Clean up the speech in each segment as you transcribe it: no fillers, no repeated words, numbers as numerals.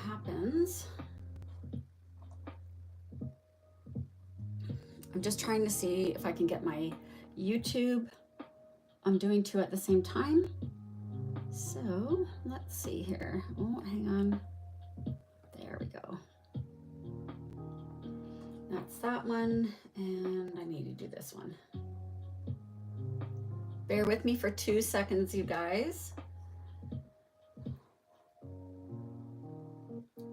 happens, I'm just trying to see if I can get my YouTube. I'm doing two at the same time. So let's see here. Oh, hang on. There we go. That's that one. And I need to do this one. Bear with me for 2 seconds, you guys.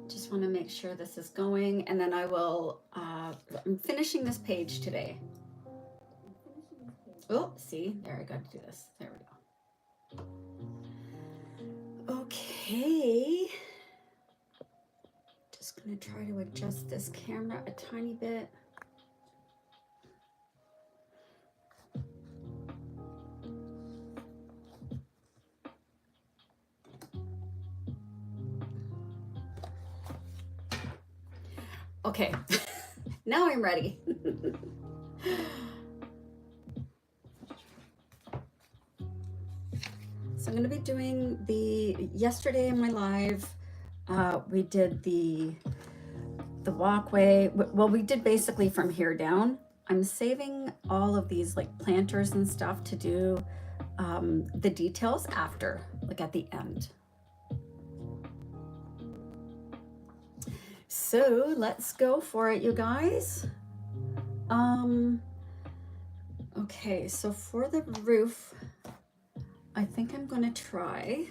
Just want to make sure this is going, and then I will, I'm finishing this page today. Oh, see, there, I got to do this. There we go. Okay. Just going to try to adjust this camera a tiny bit. Okay, now I'm ready. So I'm going to be doing yesterday in my live, we did the walkway. Well, we did basically from here down. I'm saving all of these like planters and stuff to do the details after, like at the end. So let's go for it, you guys. Okay, so for the roof, I think I'm going to try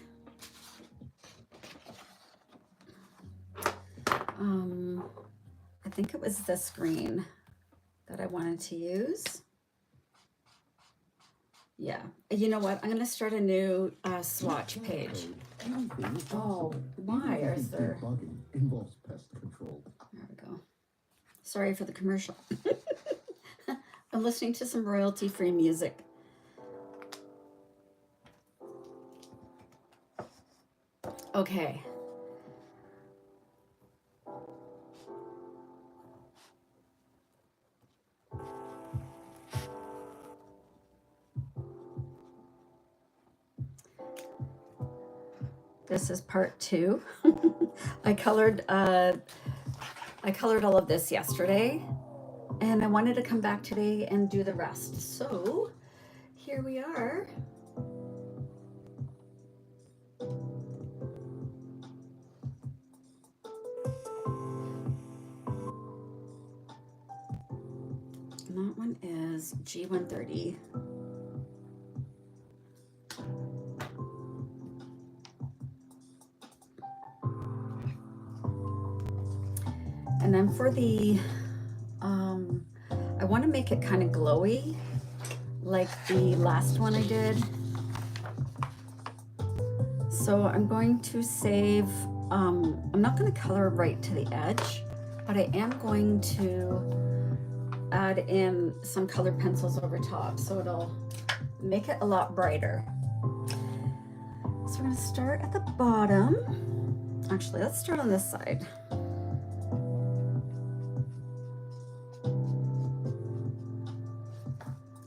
I think it was this green that I wanted to use. Yeah, you know what? I'm going to start a new swatch page. Oh, why is there? Involves pest control. There we go. Sorry for the commercial. I'm listening to some royalty-free music. Okay. This is part 2. I colored all of this yesterday, and I wanted to come back today and do the rest. So here we are. And that one is G130. And then for the, I want to make it kind of glowy, like the last one I did. So I'm going to save, I'm not going to color right to the edge, but I am going to add in some colored pencils over top, so it'll make it a lot brighter. So we're going to start at the bottom. Actually, let's start on this side.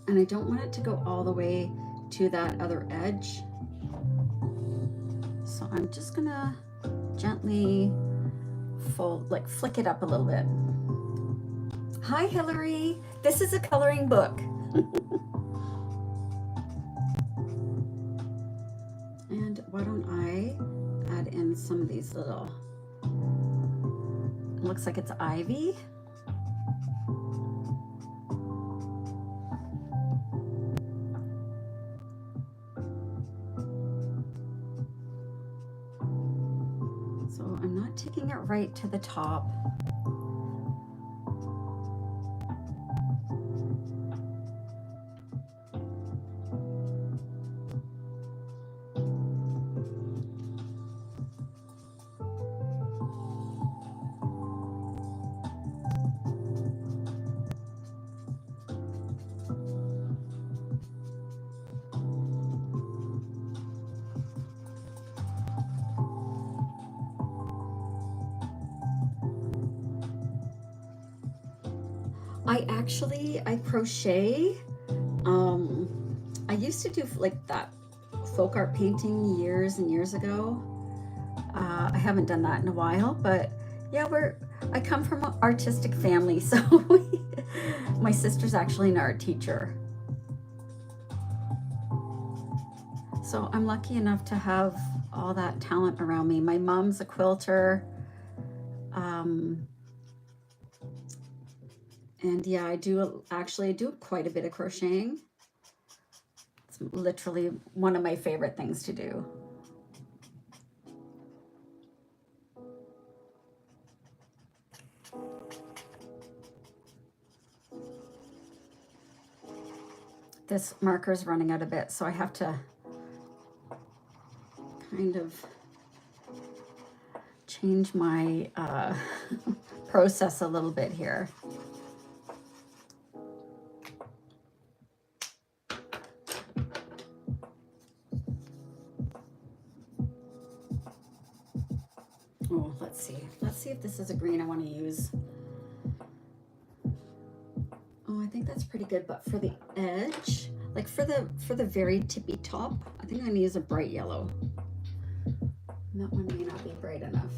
And I don't want it to go all the way to that other edge. So I'm just gonna gently flick it up a little bit. Hi, Hillary. This is a coloring book. And why don't I add in some of these little, it looks like it's ivy. So I'm not taking it right to the top. I crochet. I used to do like that folk art painting years and years ago. I haven't done that in a while, but yeah, I come from an artistic family, so my sister's actually an art teacher. So I'm lucky enough to have all that talent around me. My mom's a quilter. And yeah, I do quite a bit of crocheting. It's literally one of my favorite things to do. This marker's running out a bit, so I have to kind of change my process a little bit here. Oh, let's see. Let's see if this is a green I want to use. Oh, I think that's pretty good, but for the edge, like for the very tippy top, I think I'm gonna use a bright yellow. And that one may not be bright enough.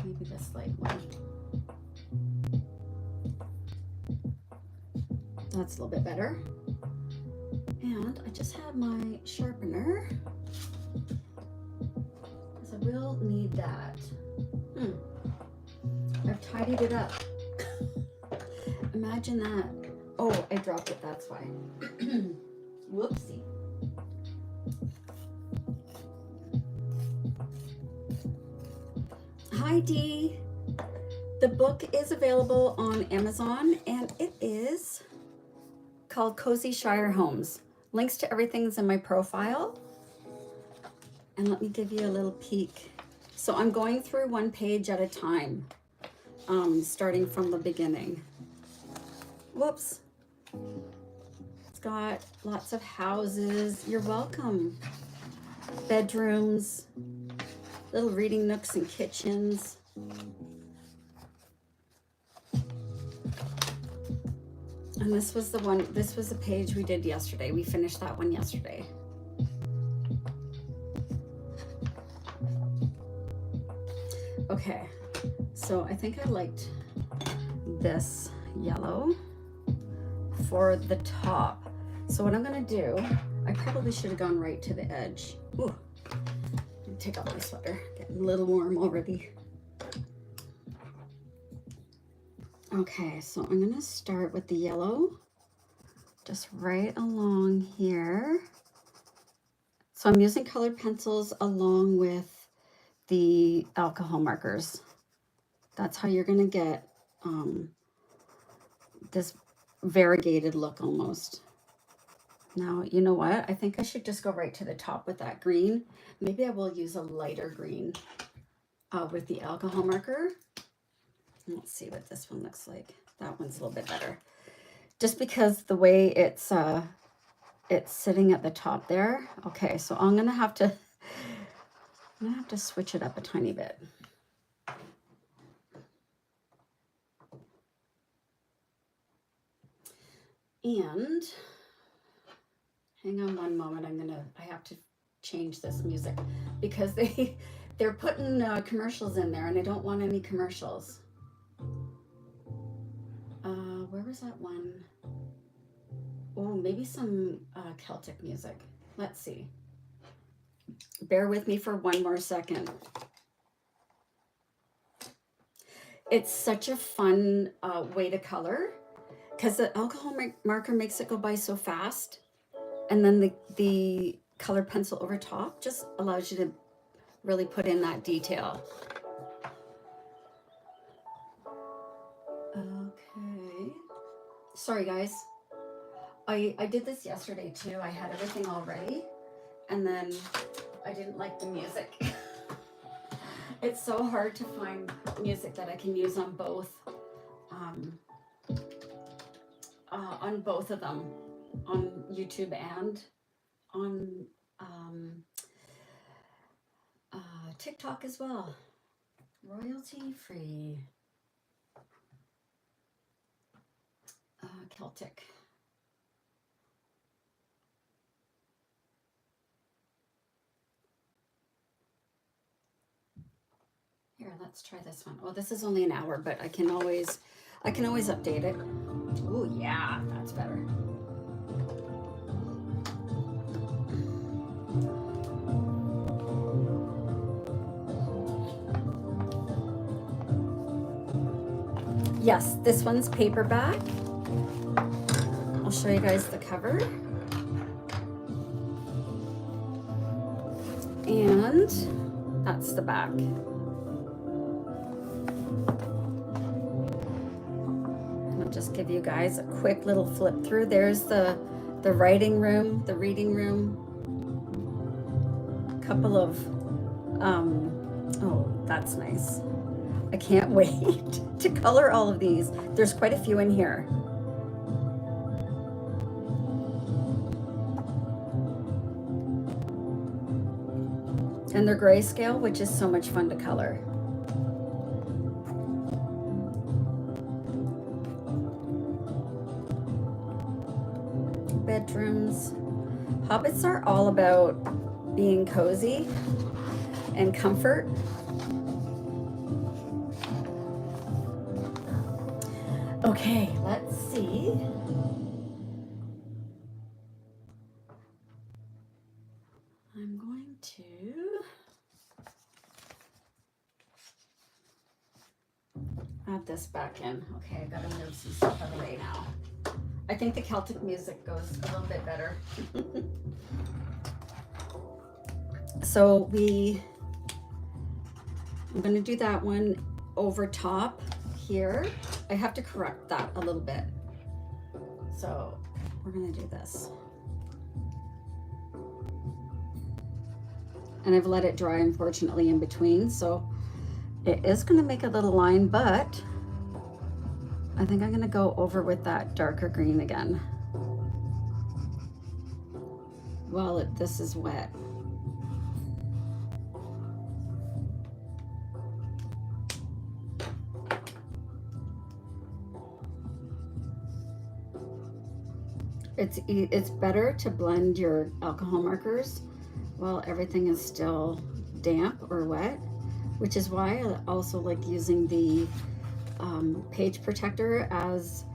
Maybe this light one. That's a little bit better. And I just have my sharpener, because I will need that. I've tidied it up. Imagine that. Oh, I dropped it, that's why. Whoopsie. Hi Dee. The book is available on Amazon, and it is called Cozy Shire Homes. Links to everything's in my profile. And let me give you a little peek. So I'm going through one page at a time, starting from the beginning. Whoops. It's got lots of houses. You're welcome. Bedrooms, little reading nooks and kitchens. And this was the page we did yesterday. We finished that one yesterday. Okay, so I think I liked this yellow for the top. So what I'm gonna do, I probably should have gone right to the edge. Ooh, let me take off my sweater, getting a little warm already. Okay, so I'm gonna start with the yellow, just right along here. So I'm using colored pencils along with the alcohol markers. That's how you're gonna get this variegated look almost. Now, you know what? I think I should just go right to the top with that green. Maybe I will use a lighter green with the alcohol marker. Let's see what this one looks like. That one's a little bit better. Just because the way it's sitting at the top there. Okay, so I'm gonna have to switch it up a tiny bit. And hang on one moment. I have to change this music because they're putting commercials in there, and I don't want any commercials. Where was that one? Oh, maybe some Celtic music. Let's see. Bear with me for one more second. It's such a fun way to color, because the alcohol marker makes it go by so fast, and then the color pencil over top just allows you to really put in that detail. Okay. Sorry, guys. I did this yesterday too. I had everything all ready, and then I didn't like the music. It's so hard to find music that I can use on both of them, on YouTube and on TikTok as well. Royalty free. Celtic. Here, let's try this one. Oh, this is only an hour, but I can always update it. Oh yeah, that's better. Yes, this one's paperback. I'll show you guys the cover. And that's the back. And I'll just give you guys a quick little flip through. There's the writing room, the reading room. A couple of, oh, that's nice. I can't wait to color all of these. There's quite a few in here. And they're grayscale, which is so much fun to color. Bedrooms. Hobbits are all about being cozy and comfort. Okay, let's see. I'm going to add this back in. Okay, I gotta move some stuff out of the way now. I think the Celtic music goes a little bit better. So I'm gonna do that one over top here. I have to correct that a little bit. So we're gonna do this. And I've let it dry, unfortunately, in between. So it is gonna make a little line, but I think I'm gonna go over with that darker green again while this is wet. It's better to blend your alcohol markers while everything is still damp or wet, which is why I also like using the page protector as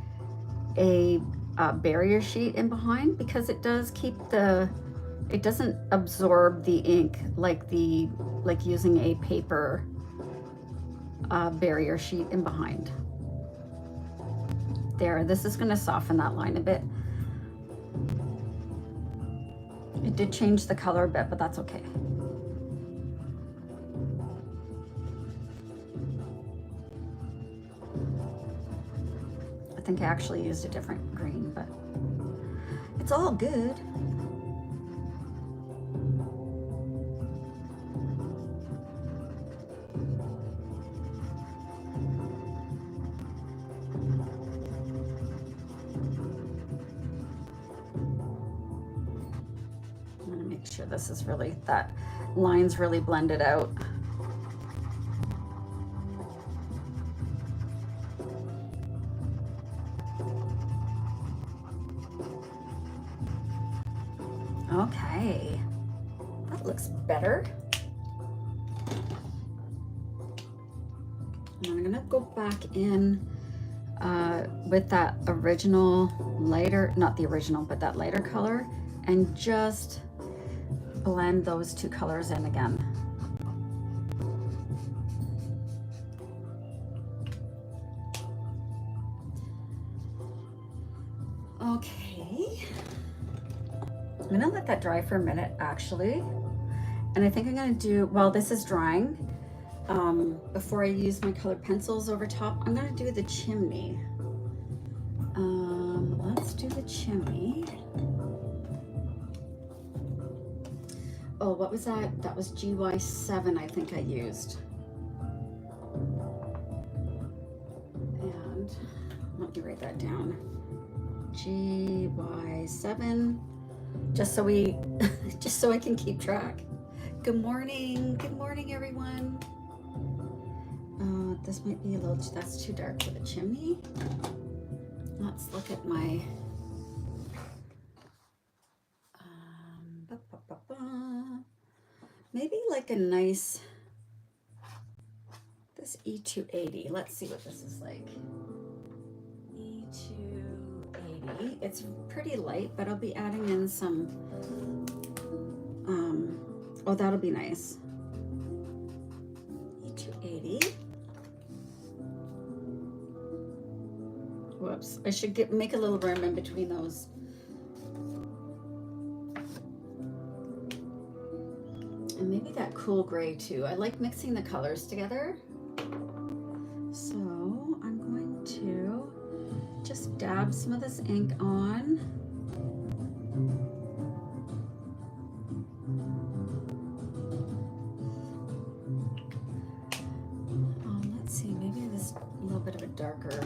a barrier sheet in behind, because it does keep it doesn't absorb the ink like using a paper barrier sheet in behind. There, this is going to soften that line a bit. It did change the color a bit, but that's okay. I think I actually used a different green, but it's all good. I'm gonna make sure this is really, that line's really blended out. Okay, that looks better. And I'm gonna go back in with that original lighter, not the original, but that lighter color, and just blend those two colors in again. Okay. I'm gonna let that dry for a minute, actually. And I think I'm gonna do, while this is drying, before I use my colored pencils over top, I'm gonna do the chimney. Let's do the chimney. Oh, what was that? That was GY7, I think I used. And let me write that down. GY7, just so I can keep track. Good morning, everyone. This might be a little, that's too dark for the chimney. Let's look at my, maybe like a nice, This E280, let's see what this is like. E280, it's pretty light, but I'll be adding in some, oh, that'll be nice. E280. Whoops, I should make a little room in between those. And maybe that cool gray too. I like mixing the colors together. So I'm going to just dab some of this ink on. Let's see, maybe this a little bit of a darker.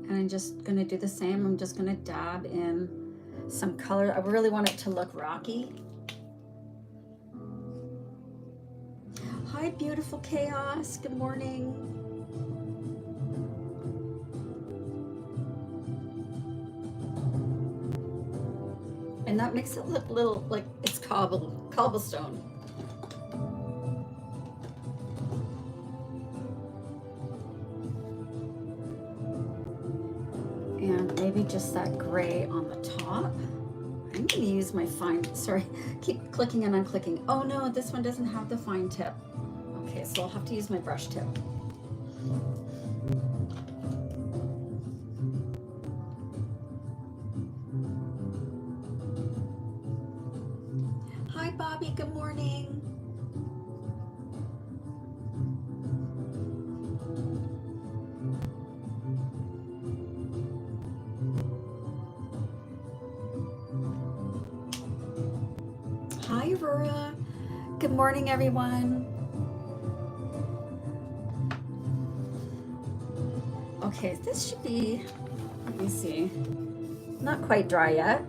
And I'm just gonna do the same. I'm just gonna dab in some color. I really want it to look rocky. Hi, beautiful chaos. Good morning. And that makes it look a little like it's cobblestone. And maybe just that gray on the top. I'm going to use my fine, sorry, keep clicking and unclicking. Oh no, this one doesn't have the fine tip. Okay, so I'll have to use my brush tip. Hi Bobby, good morning. Hi Aurora, good morning everyone. Okay, this should be, let me see, not quite dry yet.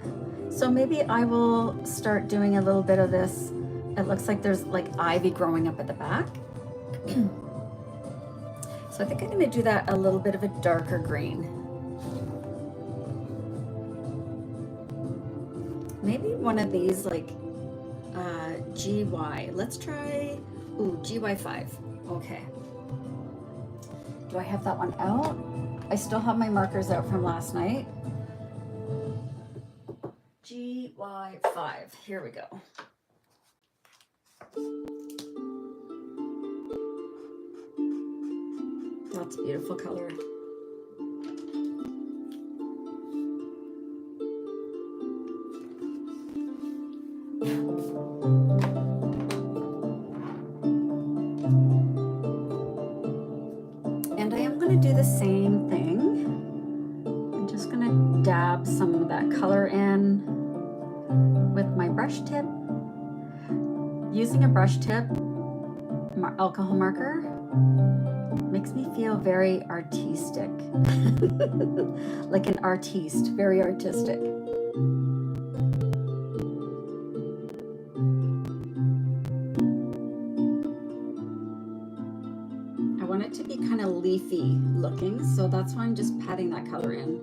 So maybe I will start doing a little bit of this. It looks like there's like ivy growing up at the back. So I think I'm going to do that a little bit of a darker green. Maybe one of these like GY. Let's try, ooh, GY5. Okay. Do I have that one out? I still have my markers out from last night. GY5. Here we go. That's a beautiful color. And I am going to do the same thing. I'm just going to dab some of that color in with my brush tip. Using a brush tip, alcohol marker, makes me feel very artistic. Like an artiste, very artistic. I want it to be kind of leafy looking, so that's why I'm just patting that color in.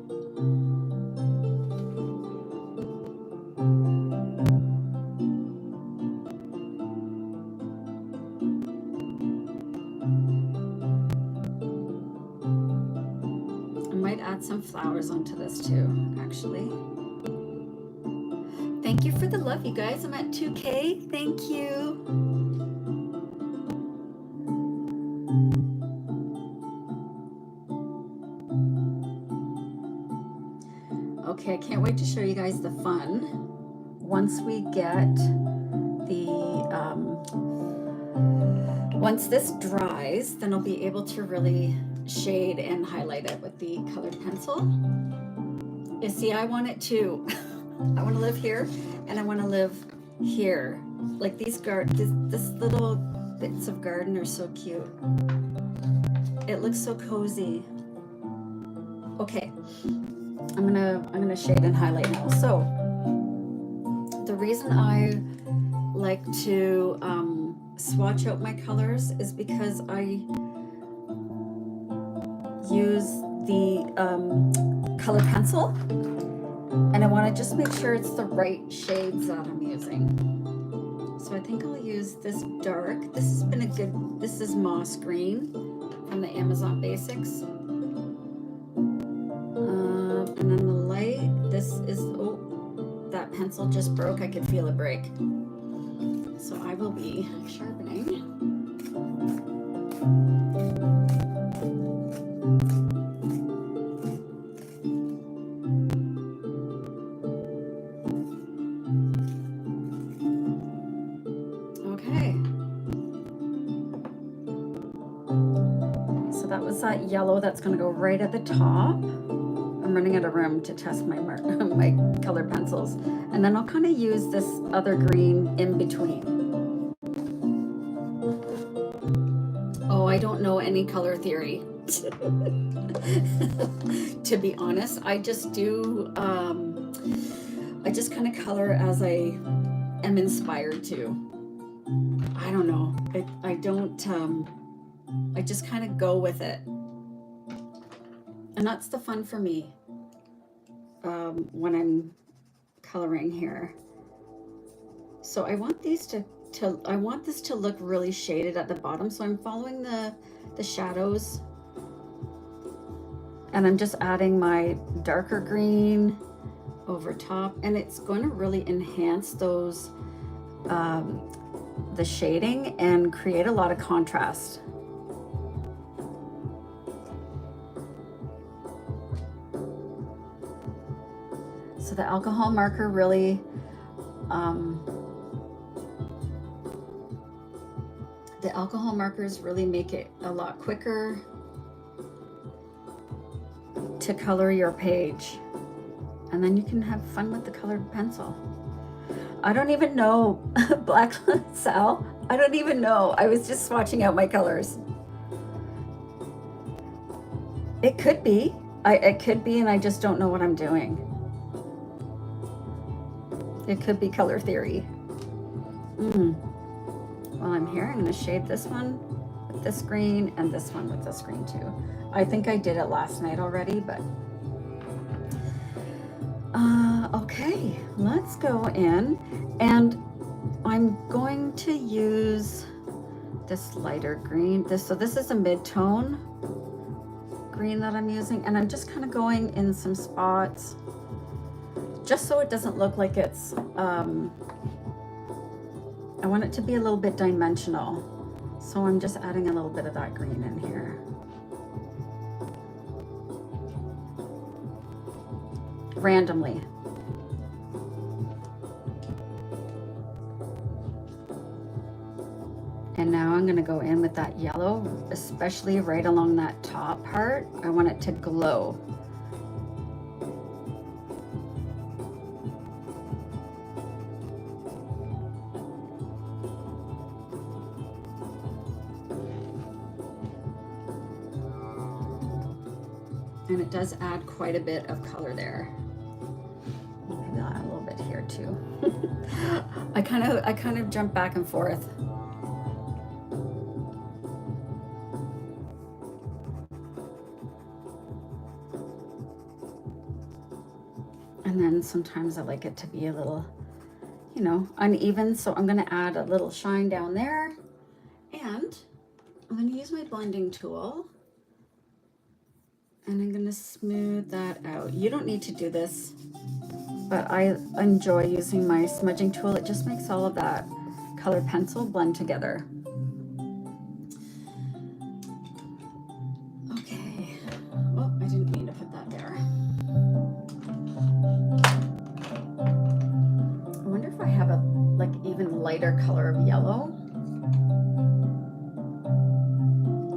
Some flowers onto this too, actually. Thank you for the love, you guys. I'm at 2K. Thank you. Okay, I can't wait to show you guys the fun. Once we get the, once this dries, then I'll be able to really shade and highlight it with the colored pencil. You see, I want it to, I want to live here and I want to live here. Like these this little bits of garden are so cute. It looks so cozy. Okay, I'm gonna shade and highlight now. So the reason I like to swatch out my colors is because I use the colored pencil And I want to just make sure it's the right shades that I'm using. So I think I'll use this dark. This has been a good, this is moss green from the Amazon Basics. And then the light, this is, oh, that pencil just broke. I could feel it break. So I will be sharpening. Okay. So that was that yellow that's going to go right at the top. I'm running out of room to test my my colored pencils. And then I'll kind of use this other green in between. Oh, I don't know any color theory. To be honest, I just do, I just kind of color as I am inspired to. I don't know. I don't, I just kind of go with it. And that's the fun for me when I'm coloring here. So I want these I want this to look really shaded at the bottom. So I'm following the shadows, and I'm just adding my darker green over top, and it's going to really enhance those, the shading and create a lot of contrast. So the alcohol marker really, the alcohol markers really make it a lot quicker to color your page. And then you can have fun with the colored pencil. I don't even know, Black Sal, I don't even know. I was just swatching out my colors. It could be, it could be, and I just don't know what I'm doing. It could be color theory. While I'm here, I'm going to shade this one with this green and this one with this green too. I think I did it last night already, but okay, let's go in, and I'm going to use this lighter green. So this is a mid-tone green that I'm using, and I'm just kind of going in some spots just so it doesn't look like it's, I want it to be a little bit dimensional. So I'm just adding a little bit of that green in here. Randomly. And now I'm going to go in with that yellow, especially right along that top part. I want it to glow. And it does add quite a bit of color there. Maybe I'll add a little bit here too. I kind of jump back and forth. And then sometimes I like it to be a little, you know, uneven. So I'm going to add a little shine down there. And I'm going to use my blending tool. And I'm going to smooth that out. You don't need to do this, but I enjoy using my smudging tool. It just makes all of that colored pencil blend together. Okay. Oh, I didn't mean to put that there. I wonder if I have a like even lighter color of yellow.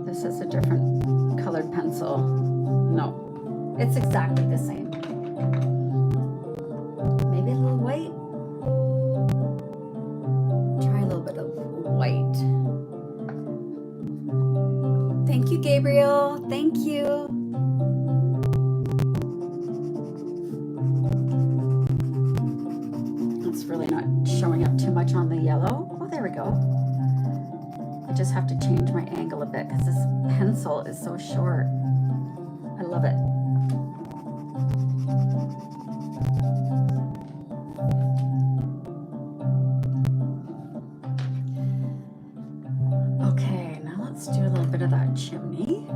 This is a different colored pencil. No, it's exactly the same. Maybe a little white. Try a little bit of white. Thank you, Gabriel. Thank you. It's really not showing up too much on the yellow. Oh, there we go. I just have to change my angle a bit because this pencil is so short. I love it. bit of that chimney.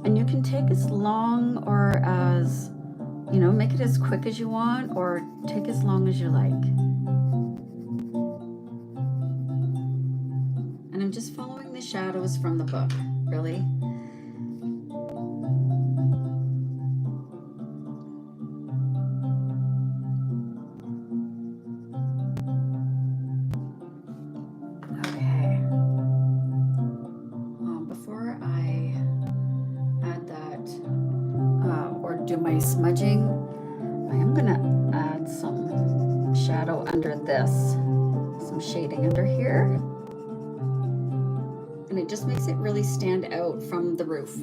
And you can take as long or as, you know, make it as quick as you want or take as long as you like. And I'm just following the shadows from the book, really. Smudging, I am gonna add some shadow under this, some shading under here, and it just makes it really stand out from the roof.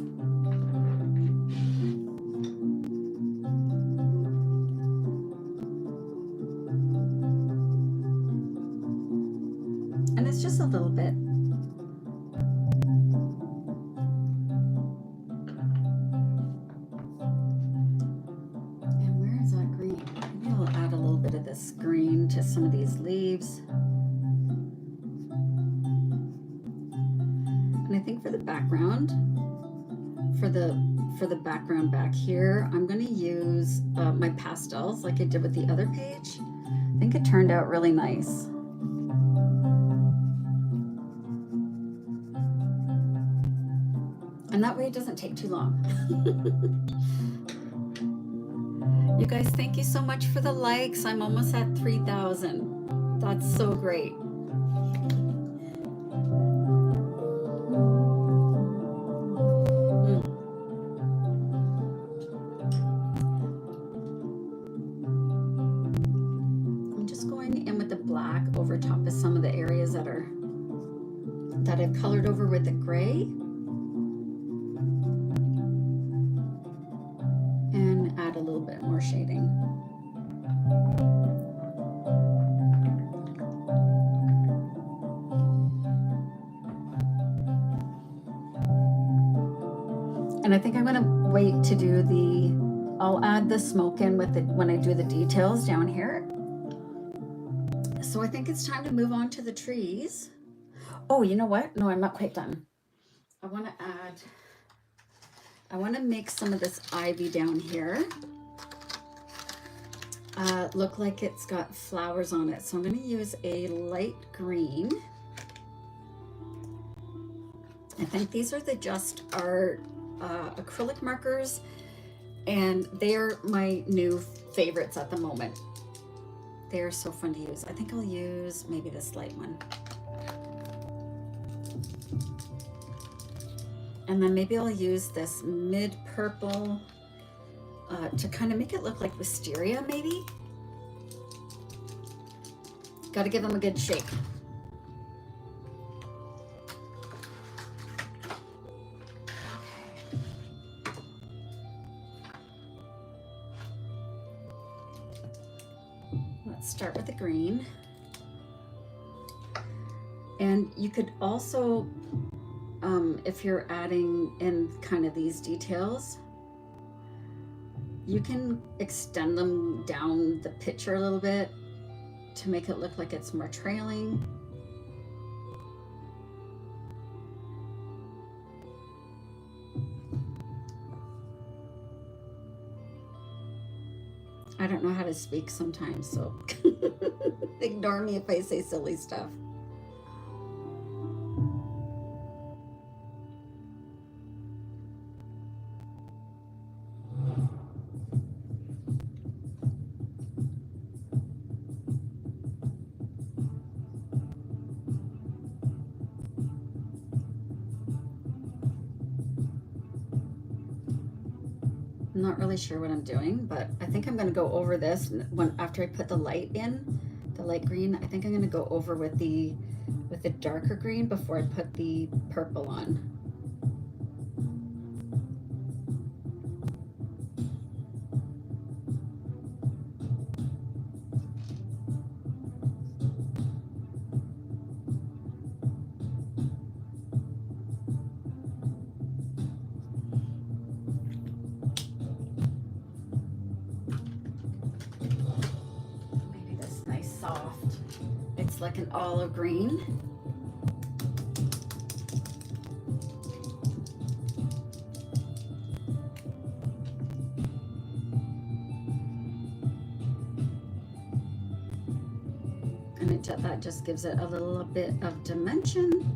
And it's just a little bit. Green to some of these leaves. And I think for the background, for the background back here, I'm going to use my pastels like I did with the other page. I think it turned out really nice. And that way it doesn't take too long. You guys, thank you so much for the likes. I'm almost at 3,000. That's so great. I'm just going in with the black over top of some of the areas that I've colored over with the gray. Add a little bit more shading. And I think I'm going to wait to do I'll add the smoke in with it when I do the details down here. So I think it's time to move on to the trees. Oh, you know what? No, I'm not quite done. I want to make some of this ivy down here look like it's got flowers on it. So I'm going to use a light green. I think these are just our acrylic markers, and they're my new favorites at the moment. They are so fun to use. I think I'll use maybe this light one. And then maybe I'll use this mid purple to kind of make it look like wisteria, maybe. Got to give them a good shake. Let's start with the green. And you could also, if you're adding in kind of these details, you can extend them down the picture a little bit to make it look like it's more trailing. I don't know how to speak sometimes, so ignore me if I say silly stuff. I'm not really sure what I'm doing, but I think I'm going to go over this after I put the light in, the light green. I think I'm going to go over with the darker green before I put the purple on. It's like an olive green. hint at that just gives it a little bit of dimension.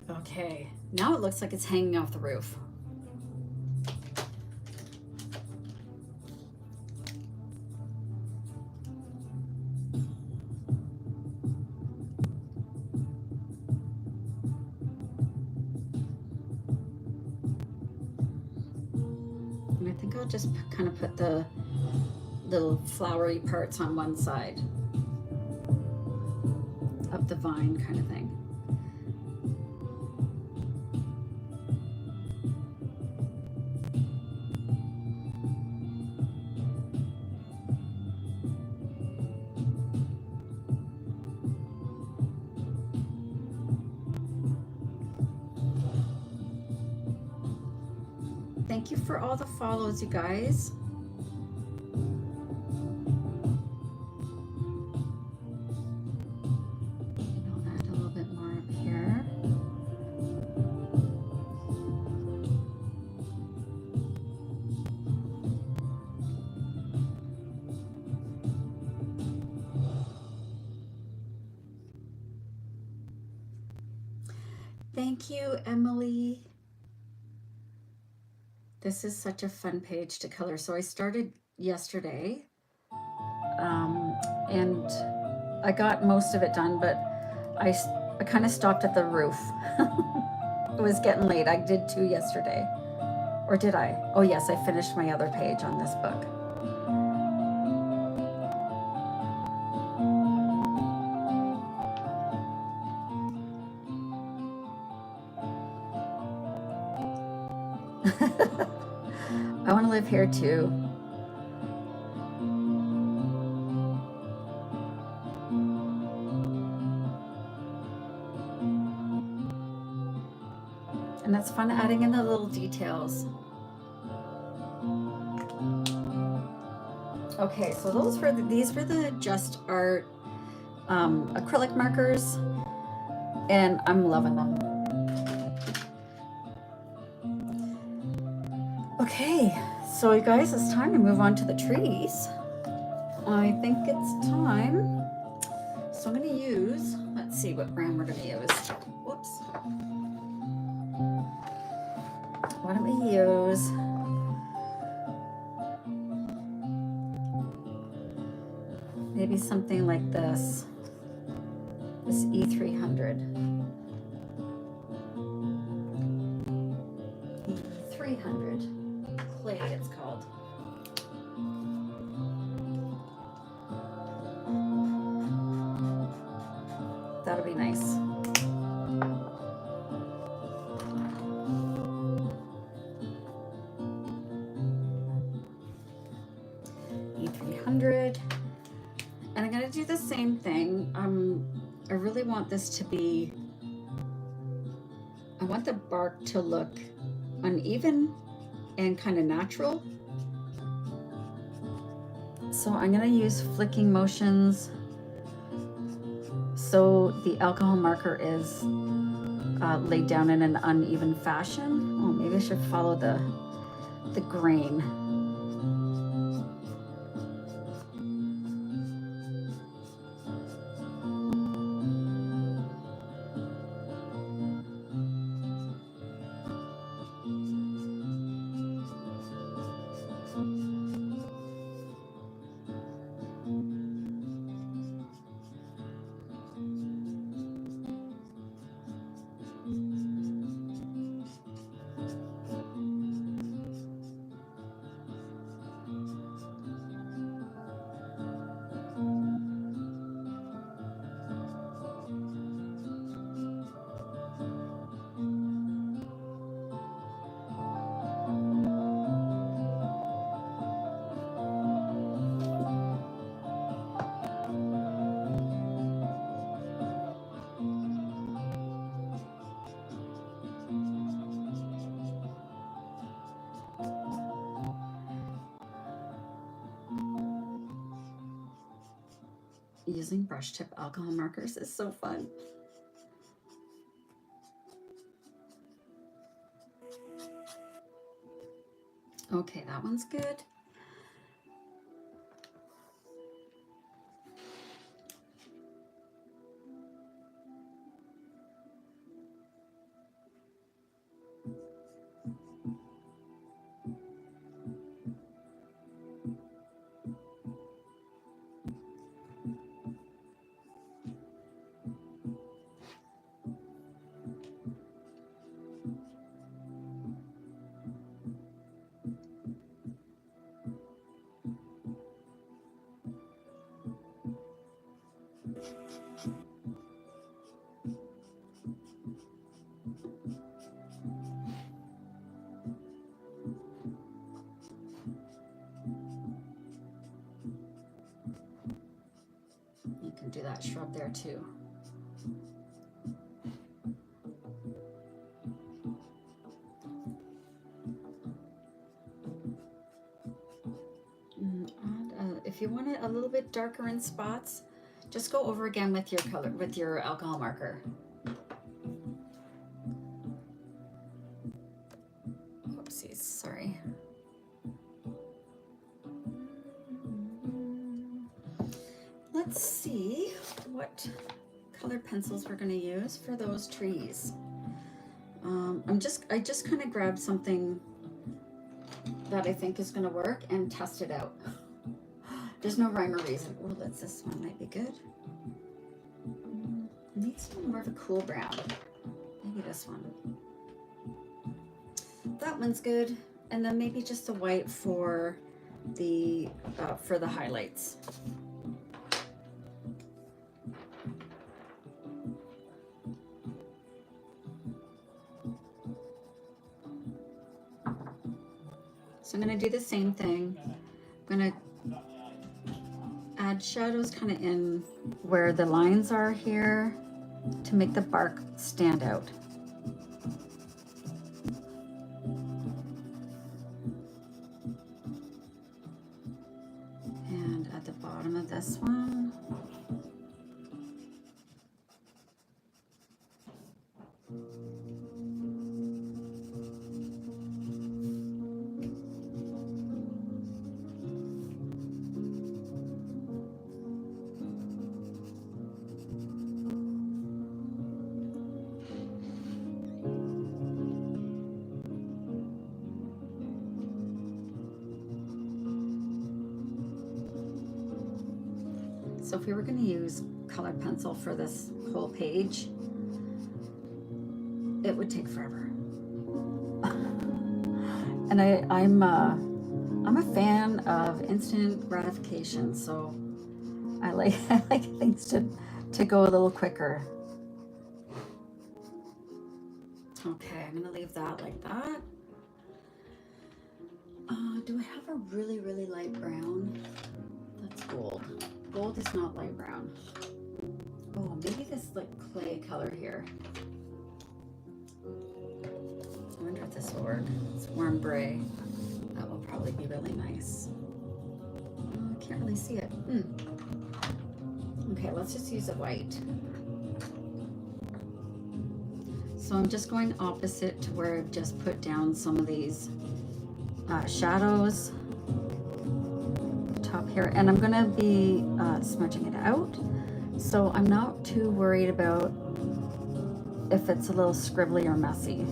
Okay, now it looks like it's hanging off the roof. And I think I'll just kind of put the little flowery parts on one side of the vine kind of thing. Thank you for all the follows, you guys. I'll add a little bit more up here. Thank you, Emily. This is such a fun page to color. So I started yesterday, and I got most of it done, but I kind of stopped at the roof. It was getting late. I did 2 yesterday. Or did I? Oh yes, I finished my other page on this book. I want to live here too. And it's fun adding in the little details. Okay, so these were the Just Art acrylic markers, and I'm loving them. Okay, so you guys, it's time to move on to the trees. I think it's time. So I'm going to use, let's see what brand we're going to use. Whoops. Why don't we use maybe something like this E300. E300 clay, it's called. That'll be nice. E300. And I'm going to do the same thing. I really want this to be, I want the bark to look uneven and kind of natural. So I'm going to use flicking motions so the alcohol marker is laid down in an uneven fashion. Oh, maybe I should follow the grain. using brush tip alcohol markers is so fun. Okay, that one's good. You can do that shrub there too. And if you want it a little bit darker in spots, just go over again with your color, with your alcohol marker. Whoopsies, sorry. Let's see what colored pencils we're going to use for those trees. I just kind of grabbed something that I think is going to work and test it out. There's no rhyme or reason. Well, this one might be good. It needs to be more of a cool brown. Maybe this one. That one's good. And then maybe just a white for the highlights. So I'm going to do the same thing. I'm going to add shadows kind of in where the lines are here to make the bark stand out. And at the bottom of this one, so if we were going to use colored pencil for this whole page, it would take forever. And I'm a fan of instant gratification, so I like things to go a little quicker. Okay, I'm gonna leave that like that. Do I have a really, really light brown? That's gold. Gold is not light brown. Oh, maybe this like clay color here. I wonder if this will work. It's warm gray. That will probably be really nice. Oh, I can't really see it. Okay, let's just use a white. So I'm just going opposite to where I've just put down some of these shadows top here, and I'm gonna be smudging it out. So I'm not too worried about if it's a little scribbly or messy.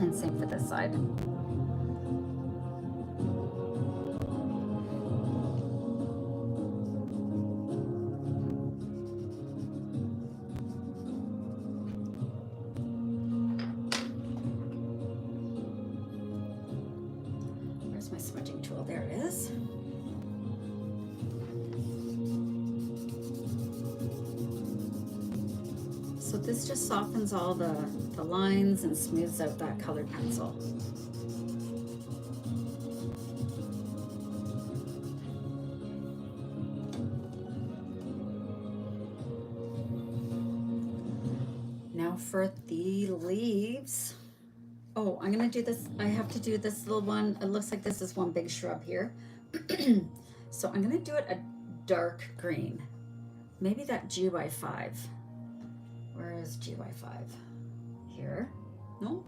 And same for this side. Where's my smudging tool? There it is. So this just softens all the lines and smooths out that colored pencil. Now for the leaves. Oh, I'm gonna do this. I have to do this little one. It looks like this is one big shrub here. So I'm gonna do it a dark green. Maybe that GY5. Where is GY5? Here? No?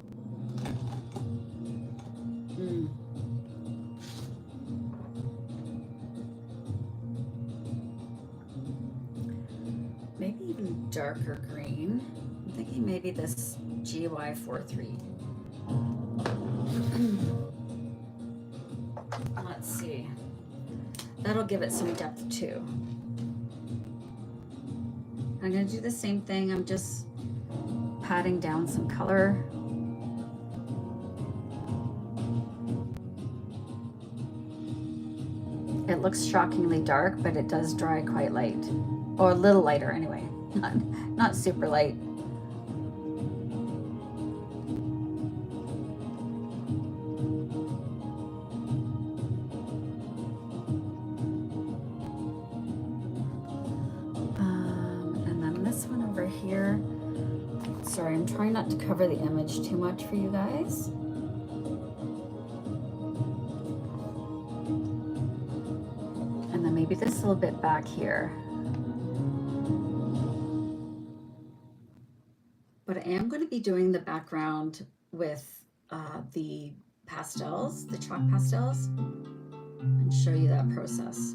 Maybe even darker green. I'm thinking maybe this GY43. Let's see. That'll give it some depth too. I'm gonna do the same thing. I'm just patting down some color. It looks shockingly dark, but it does dry quite light, or a little lighter anyway, not super light. And then this one over here. Sorry, I'm trying not to cover the image too much for you guys. And then maybe this little bit back here. But I am going to be doing the background with the pastels, the chalk pastels, and show you that process.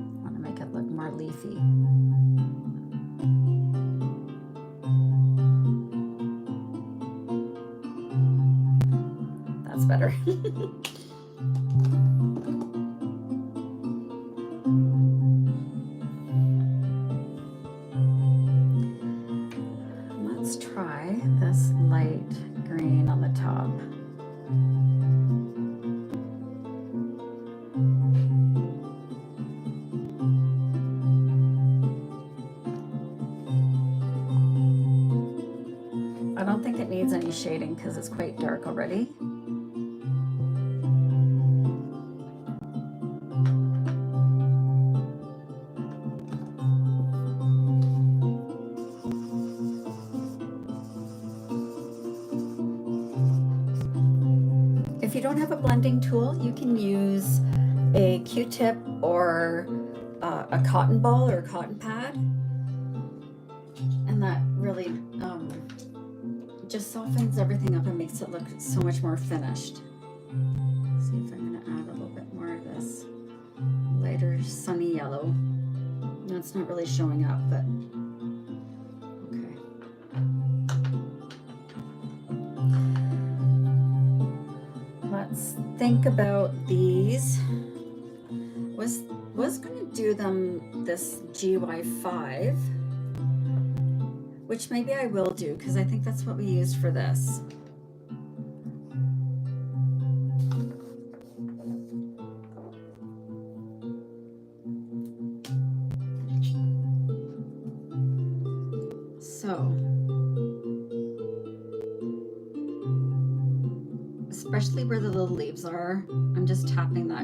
I want to make it look more leafy. That's better. Let's try this light green on the top. I don't think it needs any shading because it's quite dark already. If you don't have a blending tool, you can use a Q-tip or a cotton ball or a cotton pad, and that really just softens everything up and makes it look so much more finished. Let's see if I'm going to add a little bit more of this lighter sunny yellow. No, it's not really showing up, but okay. Let's think about these. Was going to do them this GY5, which maybe I will do because I think that's what we used for this. So, especially where the little leaves are, I'm just tapping the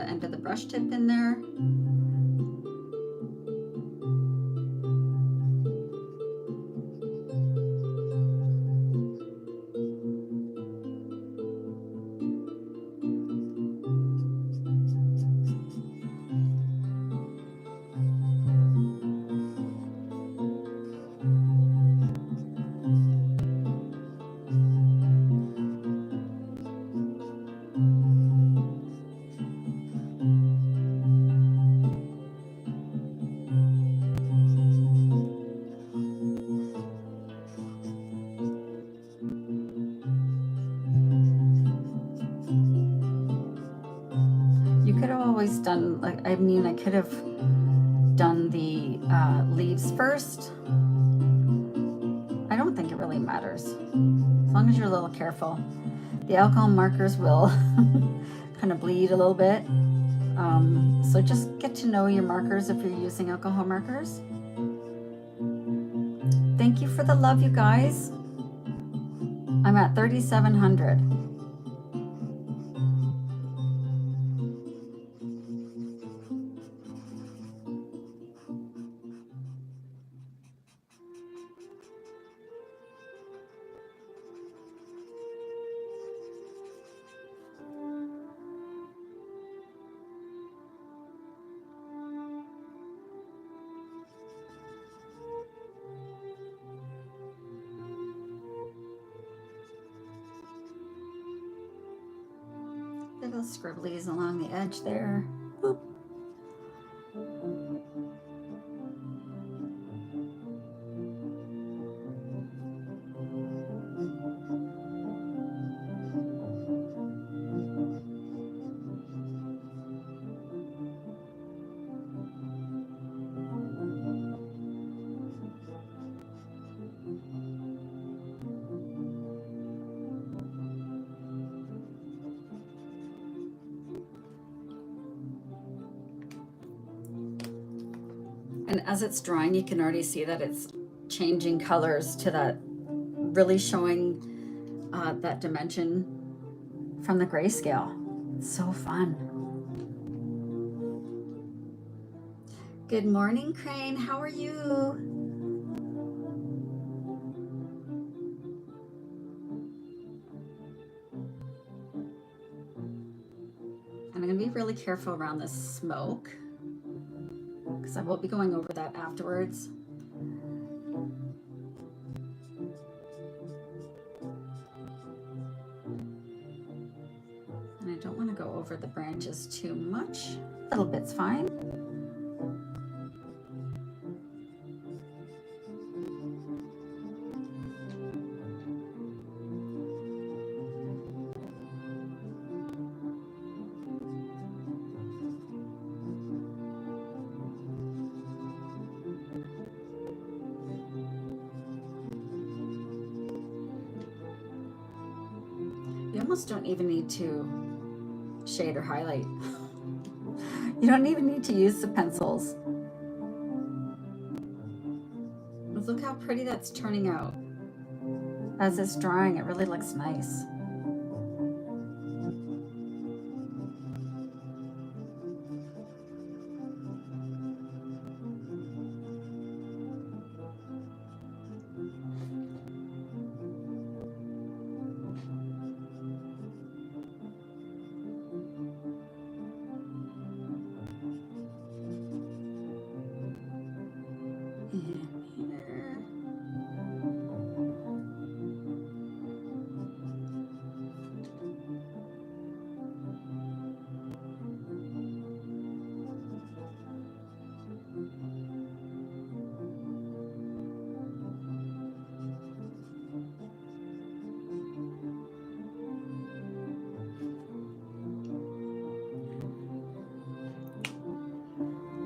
end of the brush tip in there. Always done, like, I mean, I could have done the leaves first. I don't think it really matters, as long as you're a little careful. The alcohol markers will kind of bleed a little bit, so just get to know your markers if you're using alcohol markers. Thank you for the love, you guys. I'm at 3,700. little scribblies along the edge there. Boop. And as it's drying, you can already see that it's changing colors to that, really showing that dimension from the grayscale. It's so fun. Good morning, Crane. How are you? And I'm going to be really careful around the smoke, because I will be going over that afterwards. And I don't want to go over the branches too much. A little bit's fine. You almost don't even need to shade or highlight. You don't even need to use the pencils. But look how pretty that's turning out. As it's drying, it really looks nice.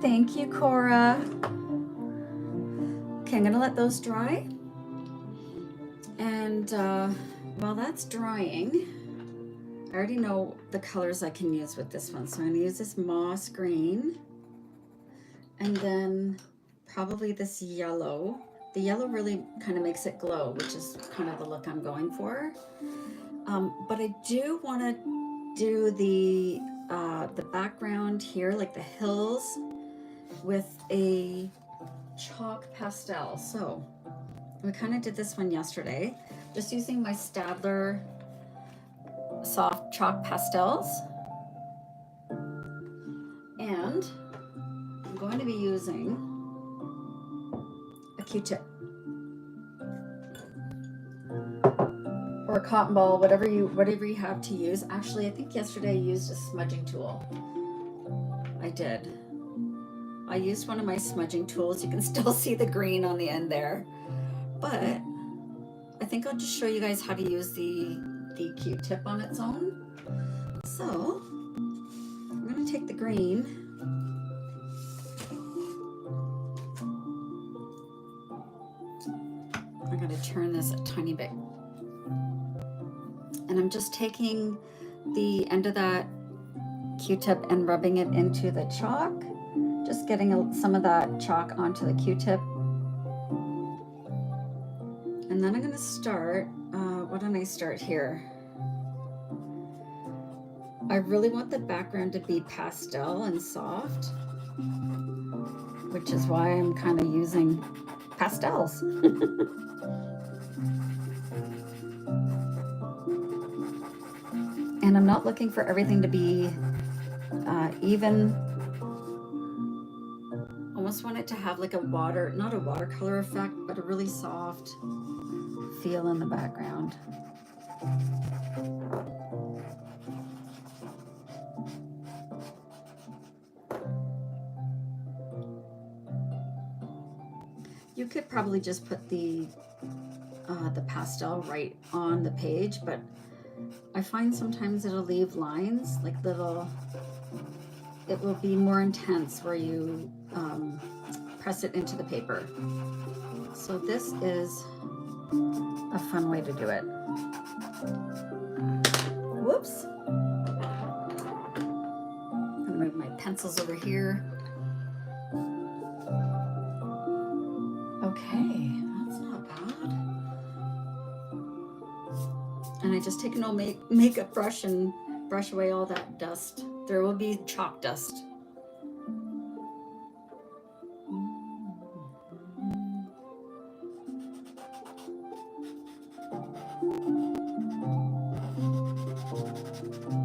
Thank you, Cora. Okay, I'm gonna let those dry. And while that's drying, I already know the colors I can use with this one. So I'm gonna use this moss green, and then probably this yellow. The yellow really kind of makes it glow, which is kind of the look I'm going for. But I do wanna do the background here, like the hills, with a chalk pastel. So we kind of did this one yesterday, just using my Stadler soft chalk pastels. And I'm going to be using a Q-tip or a cotton ball, whatever you have to use. Actually, I think yesterday I used a smudging tool. I did. I used one of my smudging tools. You can still see the green on the end there. But I think I'll just show you guys how to use the Q-tip on its own. So I'm going to take the green. I'm going to turn this a tiny bit. And I'm just taking the end of that Q-tip and rubbing it into the chalk. Just getting some of that chalk onto the Q-tip. And then I'm going to start, why don't I start here? I really want the background to be pastel and soft, which is why I'm kind of using pastels. And I'm not looking for everything to be even. Almost want it to have like a not a watercolor effect, but a really soft feel in the background. could probably just put the pastel right on the page, but I find sometimes it'll leave lines, like little, it will be more intense where you press it into the paper. So this is a fun way to do it. Whoops. I'm gonna move my pencils over here. Okay, that's not bad. And I just take an old makeup brush and brush away all that dust. There will be chalk dust.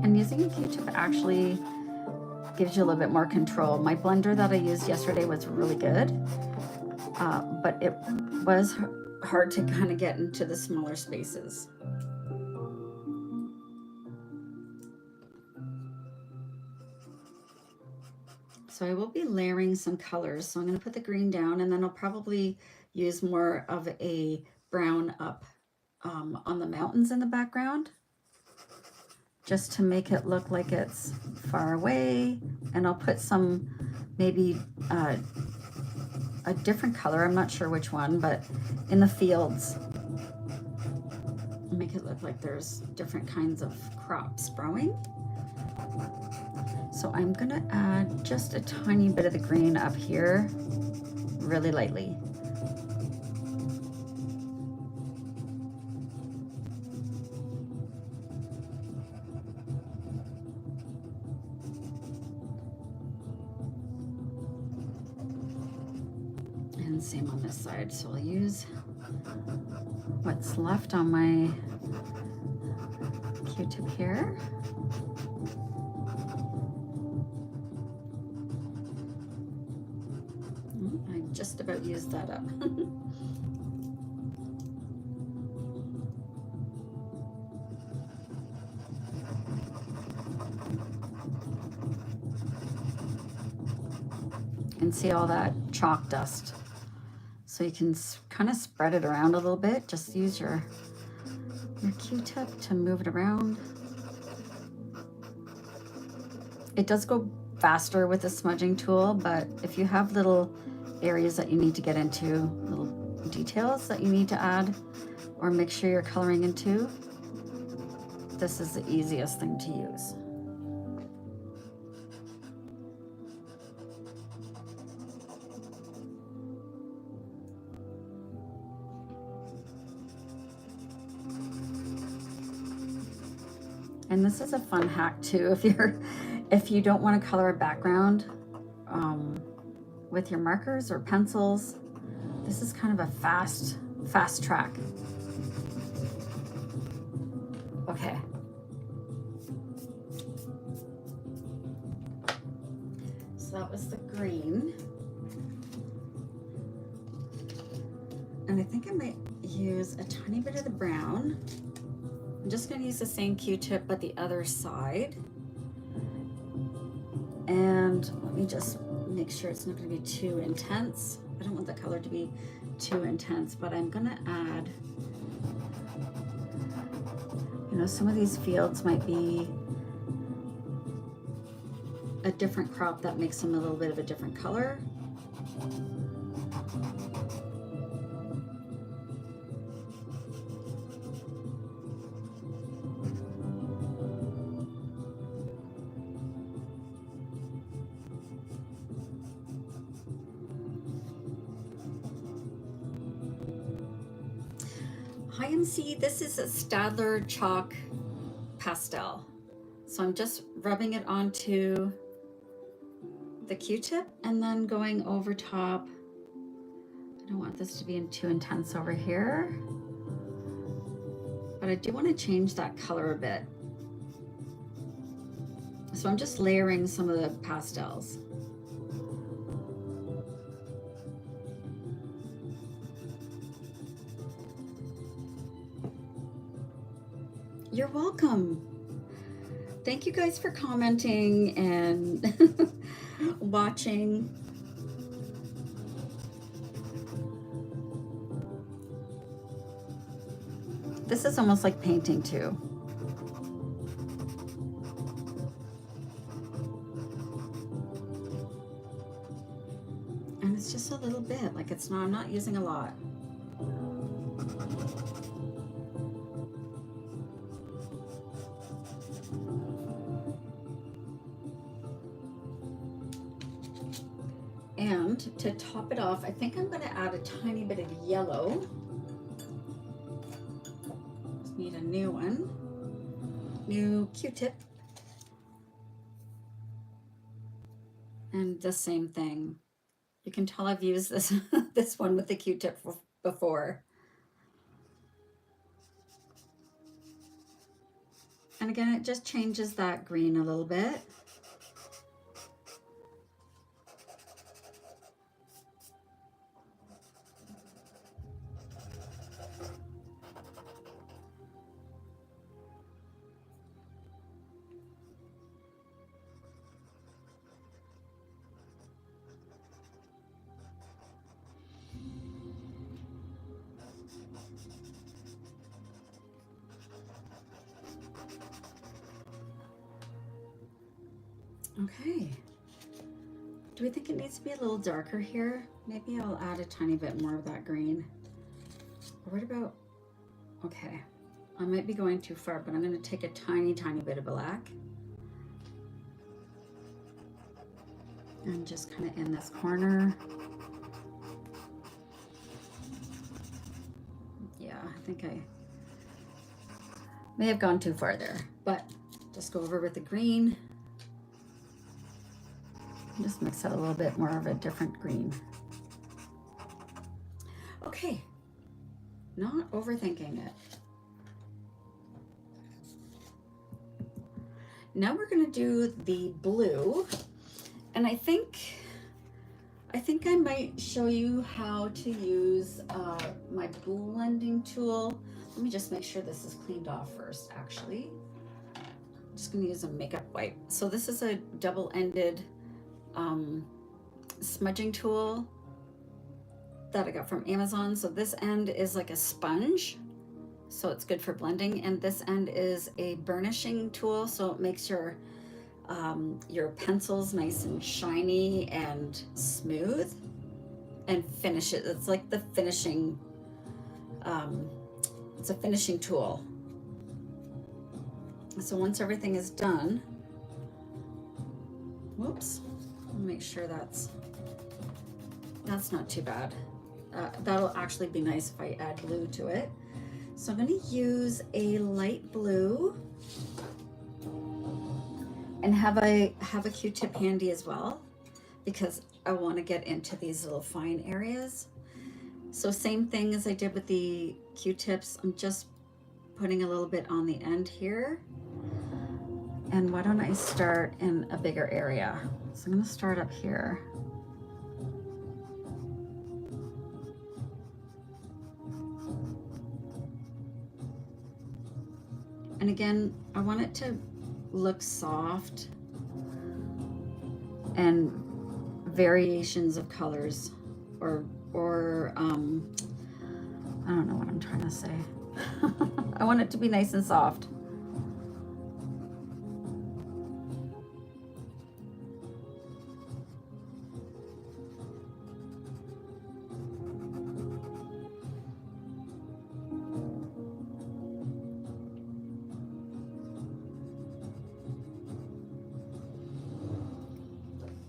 And using a Q-tip actually gives you a little bit more control. My blender that I used yesterday was really good, but it was hard to kind of get into the smaller spaces. So I will be layering some colors. So I'm going to put the green down, and then I'll probably use more of a brown up on the mountains in the background, just to make it look like it's far away. And I'll put some, maybe a different color, I'm not sure which one, but in the fields. Make it look like there's different kinds of crops growing. So I'm gonna add just a tiny bit of the green up here, really lightly. And same on this side. So I'll use what's left on my Q-tip here. I just about used that up. And see all that chalk dust. So you can kind of spread it around a little bit. Just use your Q-tip to move it around. It does go faster with the smudging tool, but if you have little areas that you need to get into, little details that you need to add or make sure you're coloring into, this is the easiest thing to use. And this is a fun hack too, if you don't want to color a background with your markers or pencils. This is kind of a fast track. Okay. So that was the green. And I think I might use a tiny bit of the brown. I'm just going to use the same Q-tip, but the other side. And let me just make sure it's not going to be too intense. I don't want the color to be too intense, but I'm going to add, you know, some of these fields might be a different crop that makes them a little bit of a different color. Hi, MC, this is a Staedtler chalk pastel. So I'm just rubbing it onto the Q-tip and then going over top. I don't want this to be too intense over here, but I do want to change that color a bit. So I'm just layering some of the pastels. You're welcome. Thank you guys for commenting and watching. This is almost like painting too. And it's just a little bit, like it's not, I'm not using a lot. And to top it off, I think I'm gonna add a tiny bit of yellow. Just need a new one, new Q-tip. And the same thing. You can tell I've used this, this one with the Q-tip before. And again, it just changes that green a little bit. Okay. Do we think it needs to be a little darker here? Maybe I'll add a tiny bit more of that green. Or what about, okay, I might be going too far, but I'm going to take a tiny bit of black. And just kind of in this corner. Yeah, I think I may have gone too far there, but just go over with the green. Just mix it a little bit more of a different green. Okay, not overthinking it. Now we're gonna do the blue, and I think I might show you how to use my blending tool. Let me just make sure this is cleaned off first, actually. I'm just gonna use a makeup wipe. So this is a double-ended smudging tool that I got from Amazon. So this end is like a sponge, so it's good for blending, and this end is a burnishing tool, so it makes your pencils nice and shiny and smooth, and finish it. It's like the finishing, it's a finishing tool. So once everything is done, whoops, make sure that's not too bad. That'll actually be nice if I add blue to it. So I'm going to use a light blue and have a Q-tip handy as well, because I want to get into these little fine areas. So same thing as I did with the Q-tips, I'm just putting a little bit on the end here. And why don't I start in a bigger area? So I'm going to start up here. And again, I want it to look soft and variations of colors, or I don't know what I'm trying to say. I want it to be nice and soft.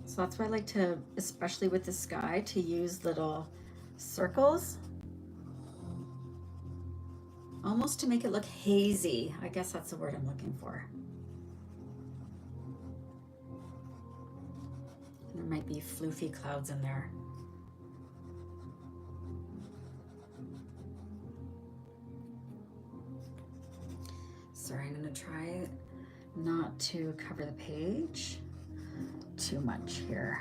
So that's why I like to, especially with the sky, to use little circles, almost to make it look hazy. I guess that's the word I'm looking for. There might be floofy clouds in there. Sorry, I'm gonna try not to cover the page too much here.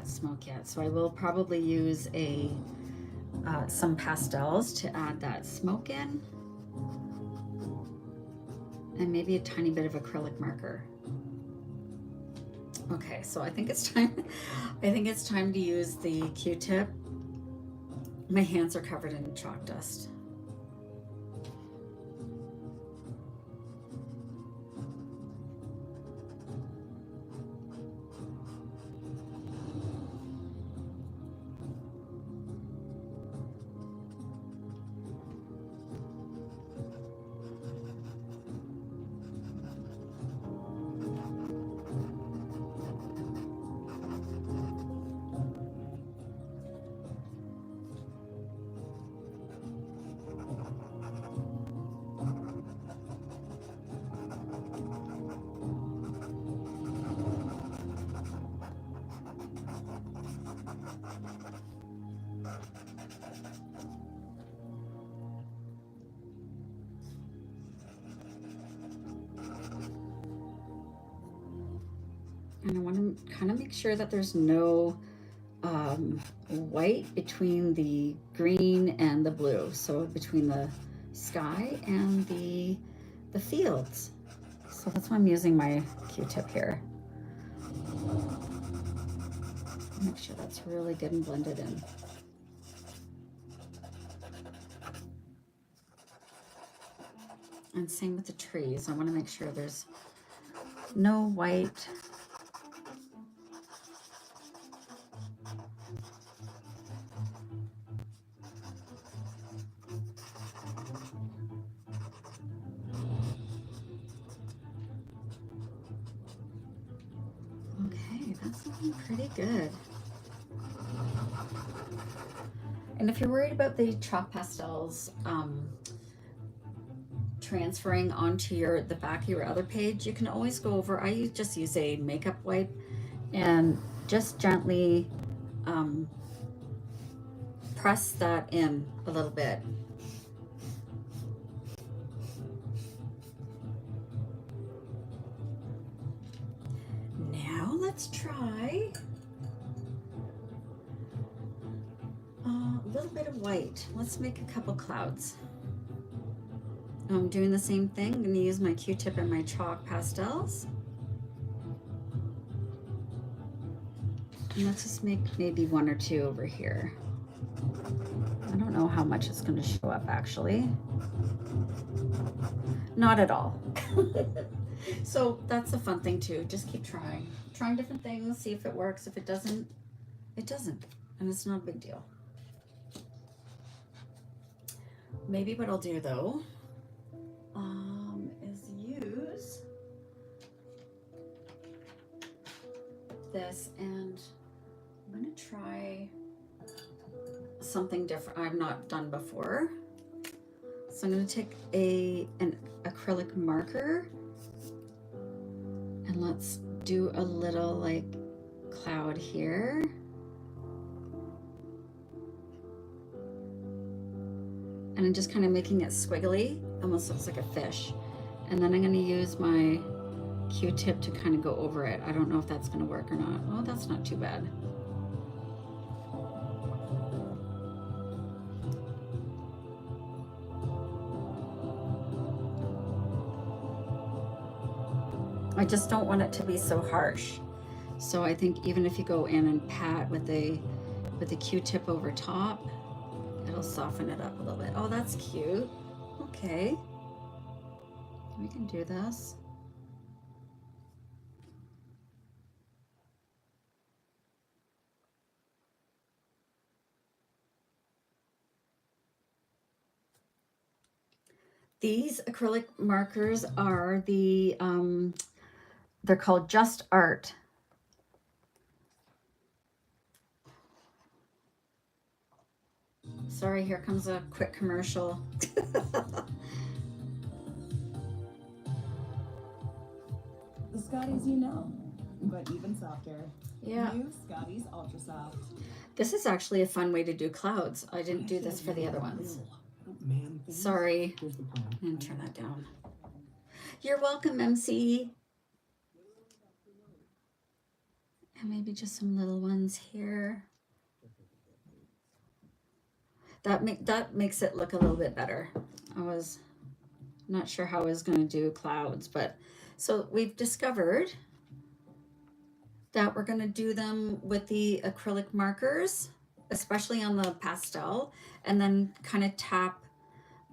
that smoke yet. So I will probably use some pastels to add that smoke in. And maybe a tiny bit of acrylic marker. Okay, so I think it's time. I think it's time to use the Q-tip. My hands are covered in chalk dust. And I want to kind of make sure that there's no white between the green and the blue. So between the sky and the fields. So that's why I'm using my Q-tip here. Make sure that's really good and blended in. And same with the trees. I want to make sure there's no white. Okay, that's looking pretty good. And if you're worried about the chalk pastels transferring onto the back of your other page, you can always go over. I just use a makeup wipe and just gently press that in a little bit. Now let's try a little bit of white. Let's make a couple clouds. I'm doing the same thing. I'm going to use my Q-tip and my chalk pastels. And let's just make maybe one or two over here. I don't know how much it's going to show up actually. Not at all. So that's a fun thing too. Just keep trying. Trying different things, see if it works. If it doesn't, it doesn't. And it's not a big deal. Maybe what I'll do though is use this, and I'm going to try something different I've not done before. So I'm going to take an acrylic marker and let's do a little like cloud here. And I'm just kind of making it squiggly, almost looks like a fish. And then I'm going to use my Q-tip to kind of go over it. I don't know if that's going to work or not. Oh, that's not too bad. I just don't want it to be so harsh. So I think even if you go in and pat with the Q-tip over top, it'll soften it up a little bit. Oh, that's cute. Okay. We can do this. These acrylic markers are they're called Just Art. Sorry, here comes a quick commercial. The Scotties you know, but even softer. Yeah. New Scotties Ultra Soft. This is actually a fun way to do clouds. I didn't do this for the other ones. Sorry. And turn that down. You're welcome, MC. And maybe just some little ones here. That makes it look a little bit better. I was not sure how I was going to do clouds, but so we've discovered that we're going to do them with the acrylic markers, especially on the pastel, and then kind of tap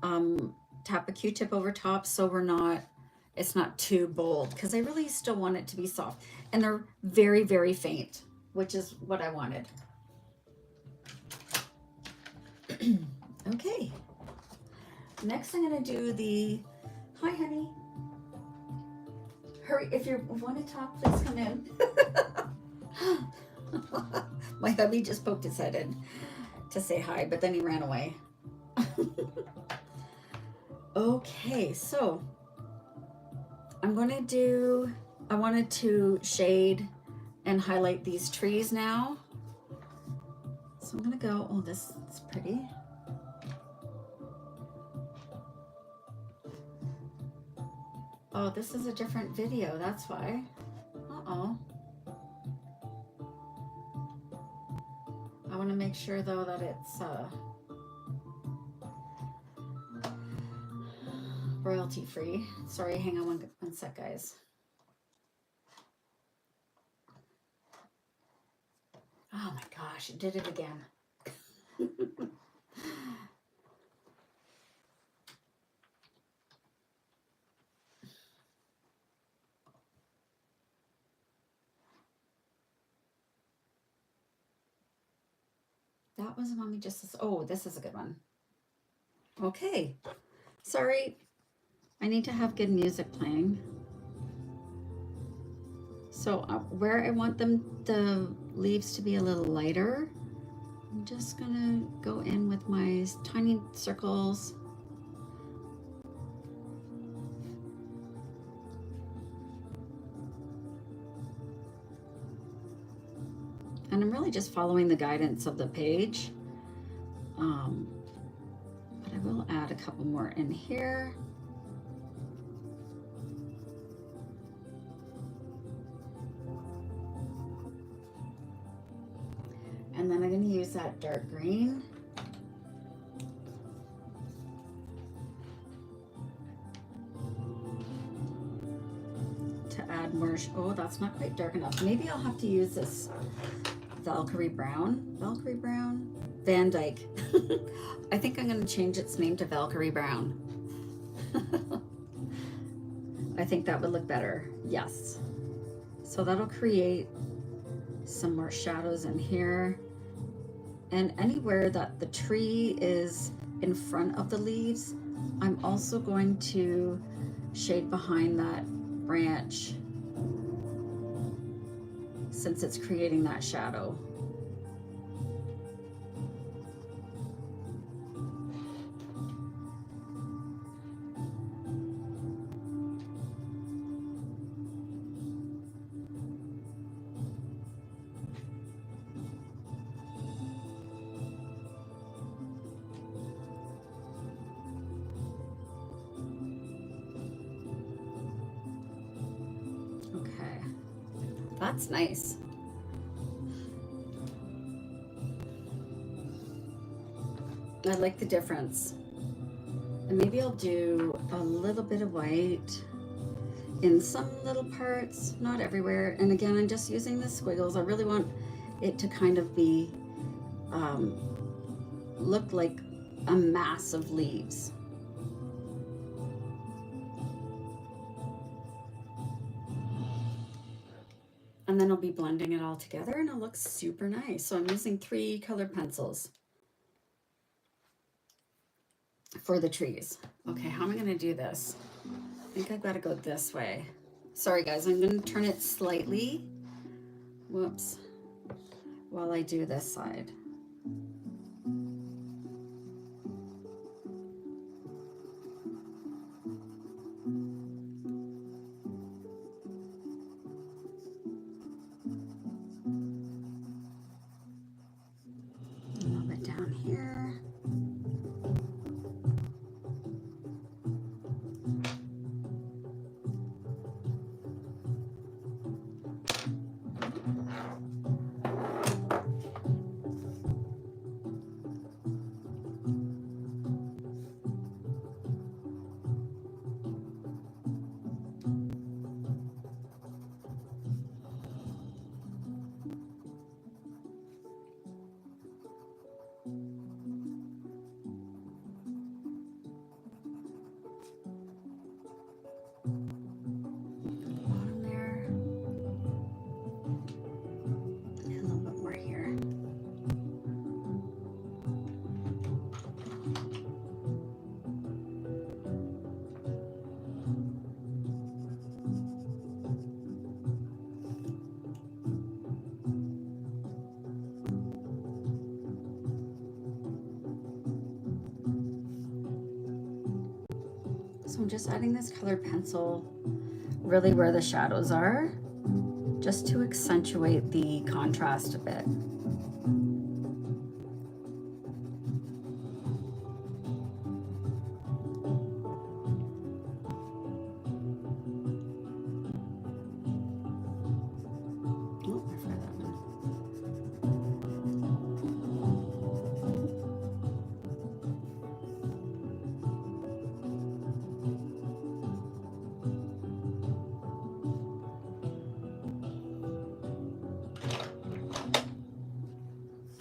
a Q-tip over top so it's not too bold, because I really still want it to be soft. And they're very, very faint, which is what I wanted. Okay. Next I'm going to do hi honey. Hurry, if you want to talk, please come in. My hubby just poked his head in to say hi, but then he ran away. Okay, so I wanted to shade and highlight these trees now. So I'm gonna go, oh, this is pretty. Oh, this is a different video, that's why. Uh-oh. I want to make sure though that it's royalty free. Sorry, hang on one sec, guys. Oh my gosh, it did it again. That was one we just, oh, this is a good one. Okay, sorry. I need to have good music playing. So where I want the leaves to be a little lighter, I'm just gonna go in with my tiny circles. And I'm really just following the guidance of the page. But I will add a couple more in here. And then I'm going to use that dark green. To add more, oh, that's not quite dark enough. Maybe I'll have to use this Valkyrie Brown, Van Dyke. I think I'm going to change its name to Valkyrie Brown. I think that would look better. Yes. So that'll create some more shadows in here. And anywhere that the tree is in front of the leaves, I'm also going to shade behind that branch since it's creating that shadow. Okay, that's nice. I like the difference. And maybe I'll do a little bit of white in some little parts, not everywhere. And again, I'm just using the squiggles. I really want it to kind of be, look like a mass of leaves. And then I'll be blending it all together and it looks super nice. So I'm using 3 colored pencils for the trees. Okay, how am I gonna do this? I think I've got to go this way. Sorry guys, I'm gonna turn it slightly. Whoops. While I do this side. A little bit down here. So I'm just adding this colored pencil really where the shadows are, just to accentuate the contrast a bit. Oh, I forgot that one.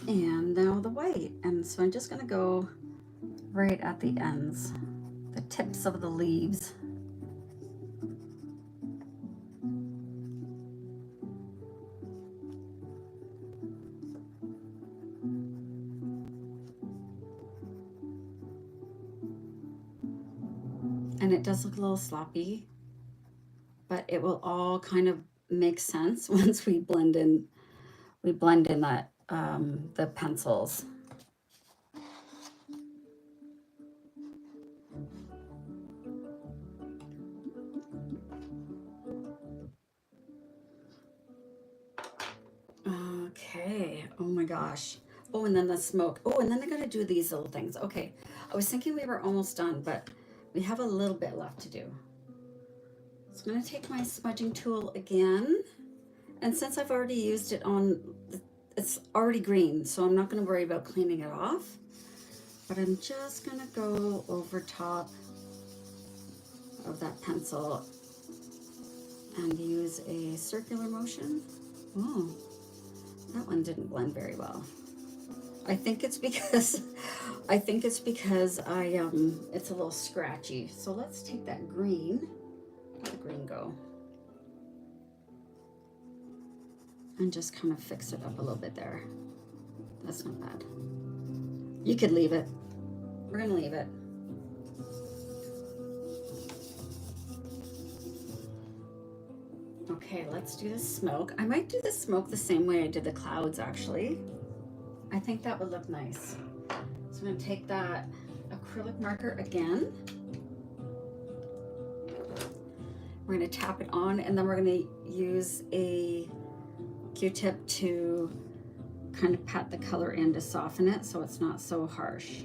And now the white. And so I'm just gonna go right at the ends, the tips of the leaves. And it does look a little sloppy, but it will all kind of make sense once we blend in that the pencils. Okay, oh my gosh. Oh, and then the smoke. Oh, and then I gotta do these little things. Okay, I was thinking we were almost done, but we have a little bit left to do. So I'm gonna take my smudging tool again. And since I've already used it on, it's already green, so I'm not gonna worry about cleaning it off. But I'm just gonna go over top of that pencil and use a circular motion. Oh, that one didn't blend very well. I think it's because it's a little scratchy. So let's take that green. Where'd the green go? And just kind of fix it up a little bit there. That's not bad. You could leave it. We're gonna leave it. Okay, let's do the smoke. I might do the smoke the same way I did the clouds, actually. I think that would look nice. So I'm gonna take that acrylic marker again. We're gonna tap it on, and then we're gonna use a Q-tip to kind of pat the color in to soften it so it's not so harsh.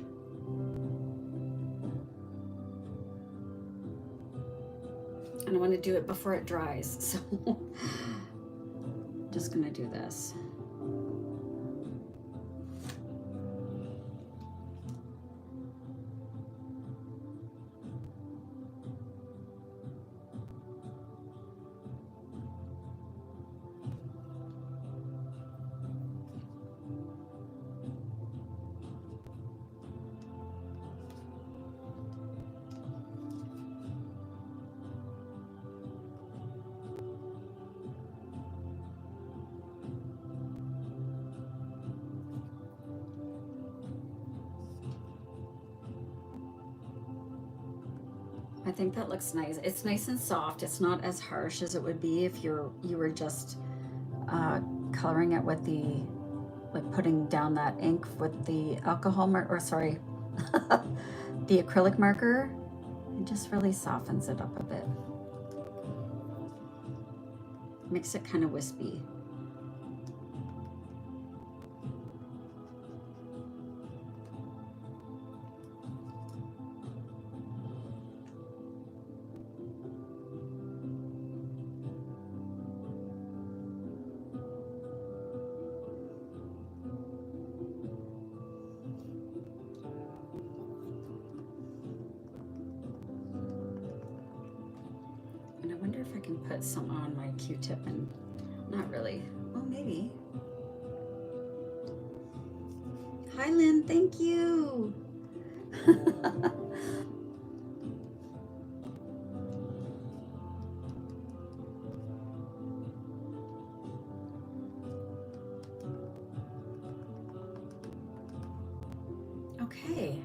And I want to do it before it dries, so just gonna do this. I think that looks nice. It's nice and soft. It's not as harsh as it would be if you were just coloring it with like putting down that ink with the alcohol marker, or sorry, the acrylic marker. It just really softens it up a bit. Makes it kind of wispy. And I wonder if I can put some on my Q-tip, and not really. Oh, maybe. Hi, Lynn, thank you. Okay.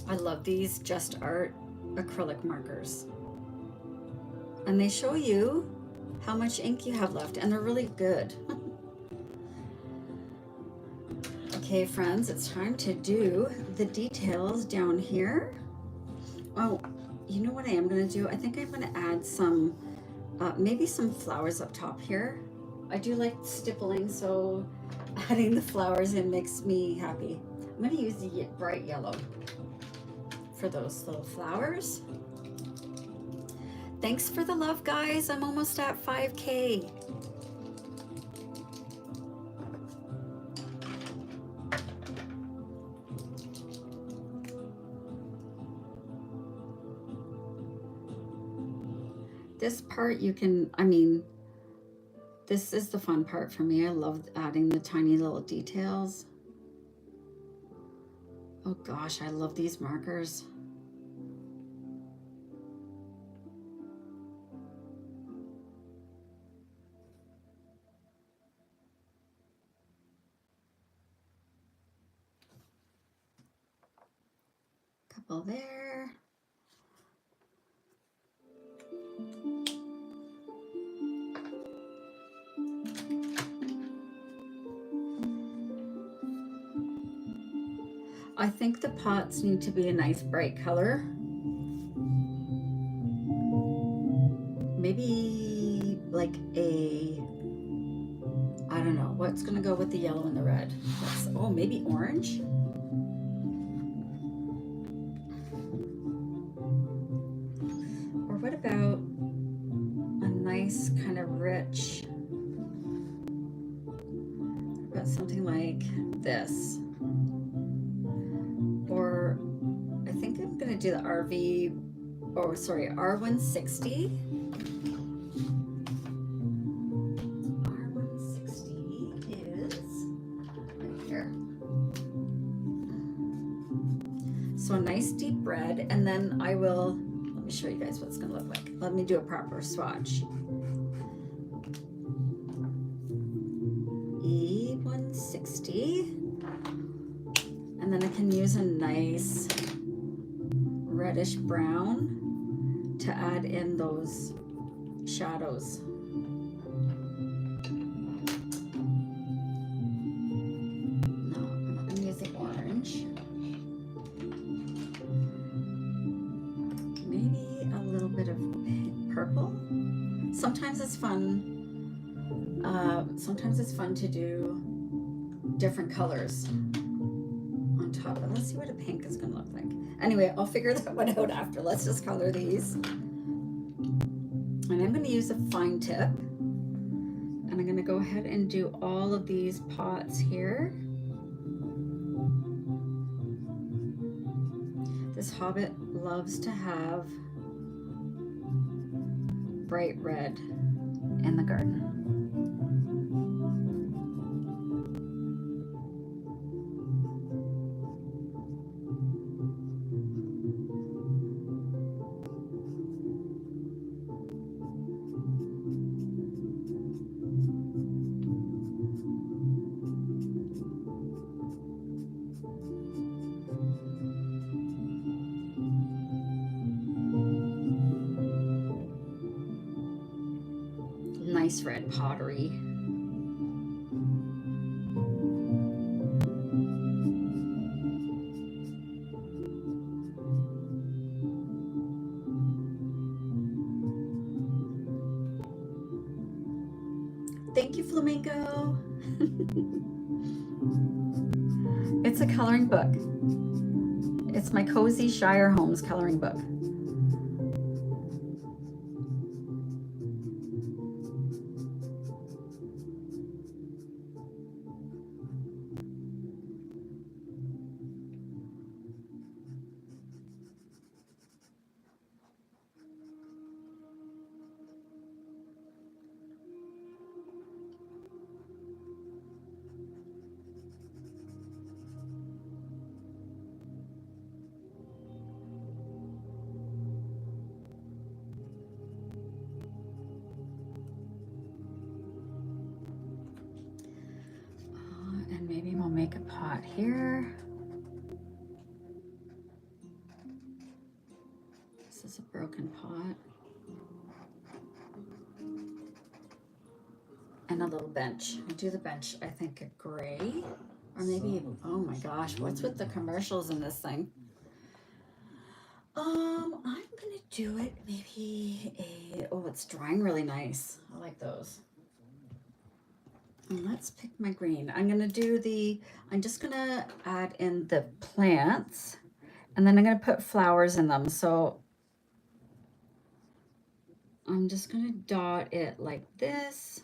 I love these Just Art acrylic markers. And they show you how much ink you have left, and they're really good. Okay, friends, it's time to do the details down here. Oh, you know what I am going to do? I think I'm going to add some, maybe some flowers up top here. I do like stippling, so adding the flowers in makes me happy. I'm going to use the bright yellow for those little flowers. Thanks for the love, guys. I'm almost at 5K. This part you can, I mean, this is the fun part for me. I love adding the tiny little details. Oh gosh, I love these markers. Couple there. I think the pots need to be a nice bright color. Maybe like a, I don't know, what's gonna go with the yellow and the red? Oh, maybe orange? Or what about a nice kind of rich, what about something like this? Or I think I'm gonna do the R160. R160 is right here. So a nice deep red, and then I will, let me show you guys what it's gonna look like. Let me do a proper swatch. E160. And then I can use a nice reddish brown to add in those shadows. No, I'm not gonna use the orange. Maybe a little bit of purple. Sometimes it's fun. Sometimes it's fun to do different colors on top. But let's see what a pink is gonna look like. Anyway, I'll figure that one out after. Let's just color these. And I'm gonna use a fine tip. And I'm gonna go ahead and do all of these pots here. This hobbit loves to have bright red in the garden. Nice red pottery. Thank you, Flamingo. It's a coloring book. It's my cozy Shire Homes coloring book. And maybe we'll make a pot here. This is a broken pot. And a little bench. I'll do the bench, I think, a gray Or maybe, oh my gosh, what's with the commercials in this thing? I'm gonna do it maybe oh, it's drying really nice. I like those. And let's pick my green. I'm just gonna add in the plants and then I'm gonna put flowers in them. So I'm just gonna dot it like this.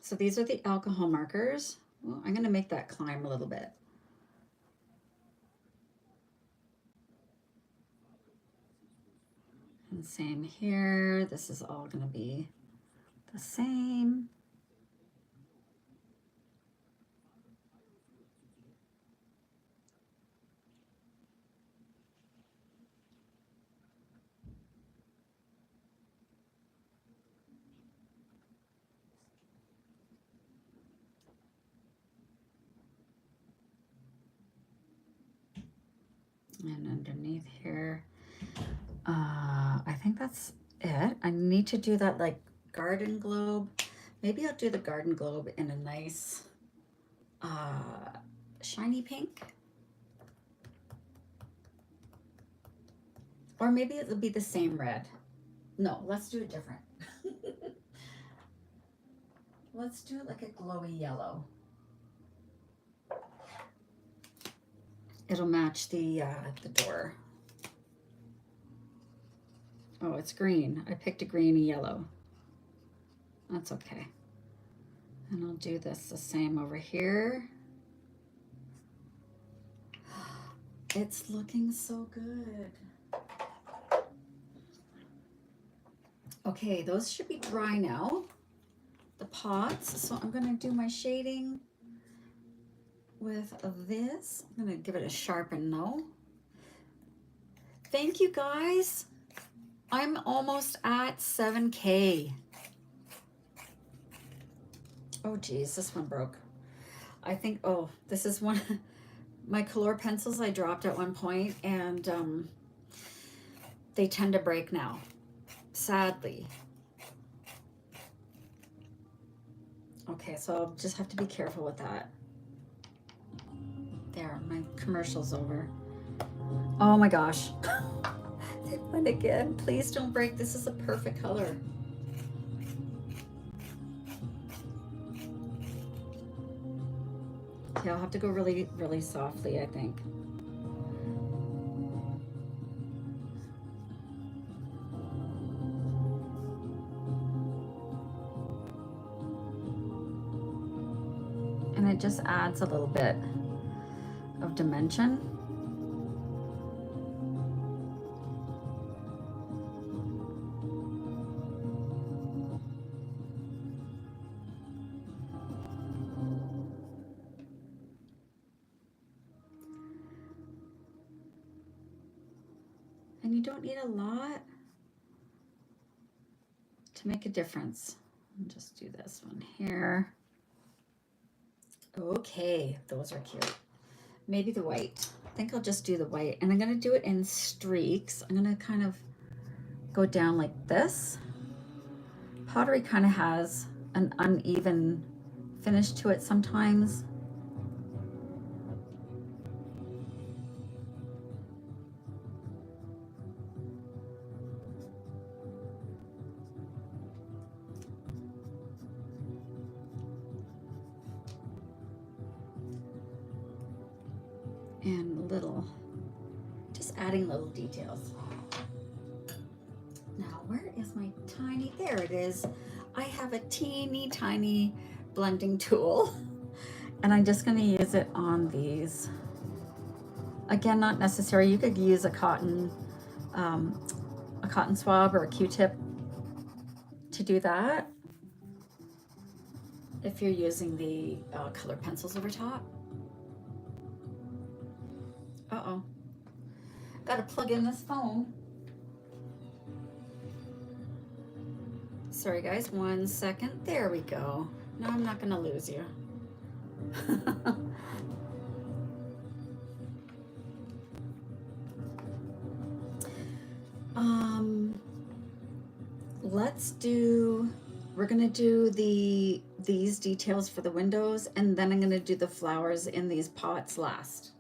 So these are the alcohol markers. Well, I'm gonna make that climb a little bit. And same here. This is all gonna be the same. And underneath here, I think that's it. I need to do that like garden globe. Maybe I'll do the garden globe in a nice shiny pink. Or maybe it'll be the same red. No, let's do it different. Let's do it like a glowy yellow. It'll match the door. Oh, it's green. I picked a greeny yellow. That's okay. And I'll do this the same over here. It's looking so good. Okay, those should be dry now, the pots. So I'm gonna do my shading with this. I'm gonna give it a sharpen though. Thank you guys. I'm almost at 7K. Oh geez, this one broke. I think, oh, this is one of my color pencils I dropped at one point and they tend to break now, sadly. Okay, so I'll just have to be careful with that. There, my commercial's over. Oh my gosh. They went again. Please don't break. This is a perfect color. Okay, I'll have to go really, really softly, I think. And it just adds a little bit of dimension. And you don't need a lot to make a difference. I'll just do this one here. Okay, those are cute. Maybe the white. I think I'll just do the white. And I'm gonna do it in streaks. I'm gonna kind of go down like this. Pottery kind of has an uneven finish to it sometimes. And just adding little details. Now, where is my tiny, there it is. I have a teeny tiny blending tool and I'm just gonna use it on these. Again, not necessary. You could use a cotton swab or a Q-tip to do that if you're using the color pencils over top. Uh-oh. Gotta plug in this phone. Sorry guys, 1 second. There we go. No, I'm not gonna lose you. we're gonna do these details for the windows, and then I'm gonna do the flowers in these pots last.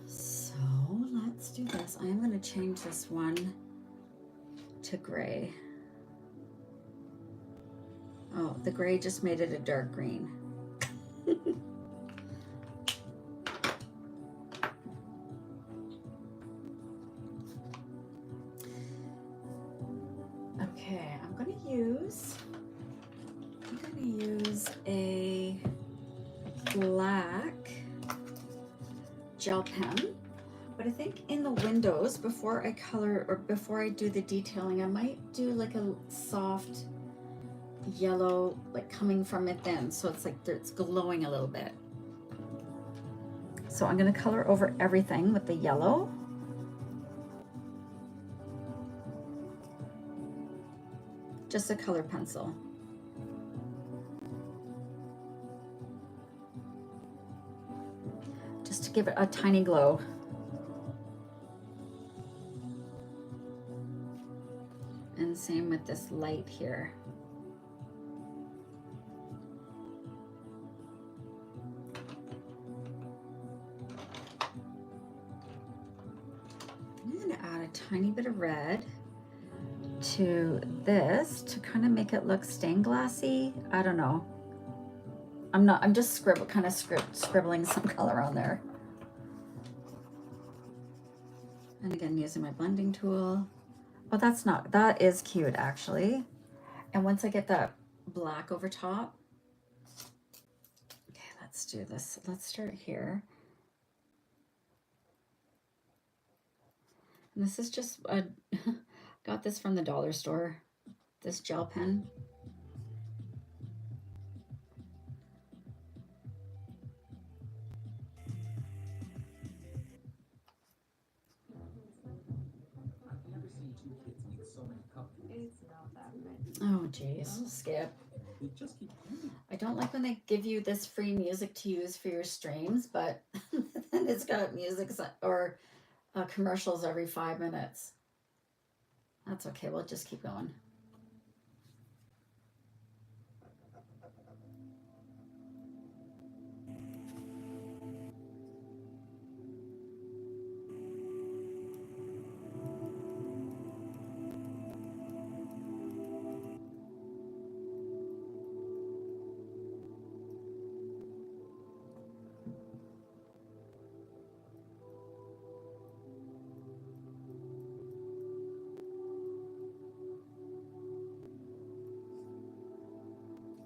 So let's do this. I am gonna change this one to gray. Oh, the gray just made it a dark green. Okay, I'm gonna use a black gel pen, but I think in the windows, before I color or before I do the detailing, I might do like a soft yellow, like coming from it then, so it's like it's glowing a little bit. So I'm gonna color over everything with the yellow. Just a color pencil. Just to give it a tiny glow. And same with this light here. I'm gonna add a tiny bit of red to this to kind of make it look stained glassy. I don't know. I'm just scribbling some color on there. And again, using my blending tool. Oh, that is cute actually. And once I get that black over top, okay, let's do this. Let's start here. And this is just, got this from the dollar store, this gel pen. It's not that much. Oh geez, skip. I don't like when they give you this free music to use for your streams, but then it's got music or commercials every 5 minutes. That's okay, we'll just keep going.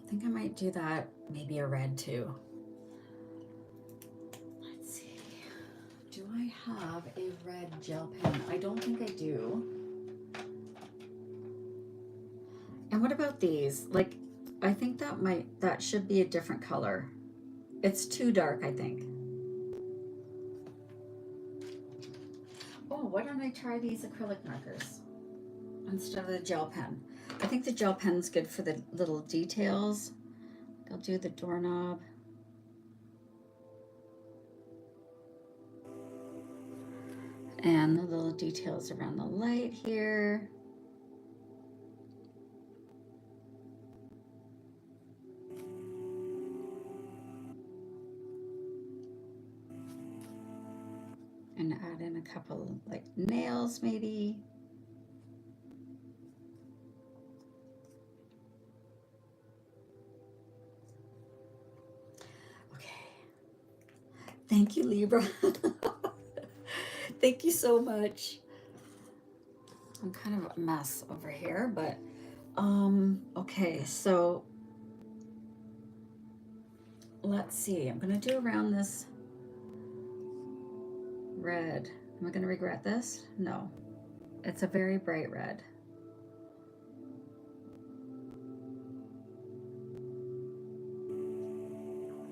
I think I might do that, maybe a red too. Let's see. Do I have a red gel pen? I don't think I do. And what about these? Like, I think that should be a different color. It's too dark, I think. Oh, why don't I try these acrylic markers instead of the gel pen? I think the gel pen's good for the little details. I'll do the doorknob. And the little details around the light here. And add in a couple like nails maybe. Thank you, Libra. Thank you so much. I'm kind of a mess over here, but okay, so let's see. I'm gonna do around this red. Am I gonna regret this? No. It's a very bright red.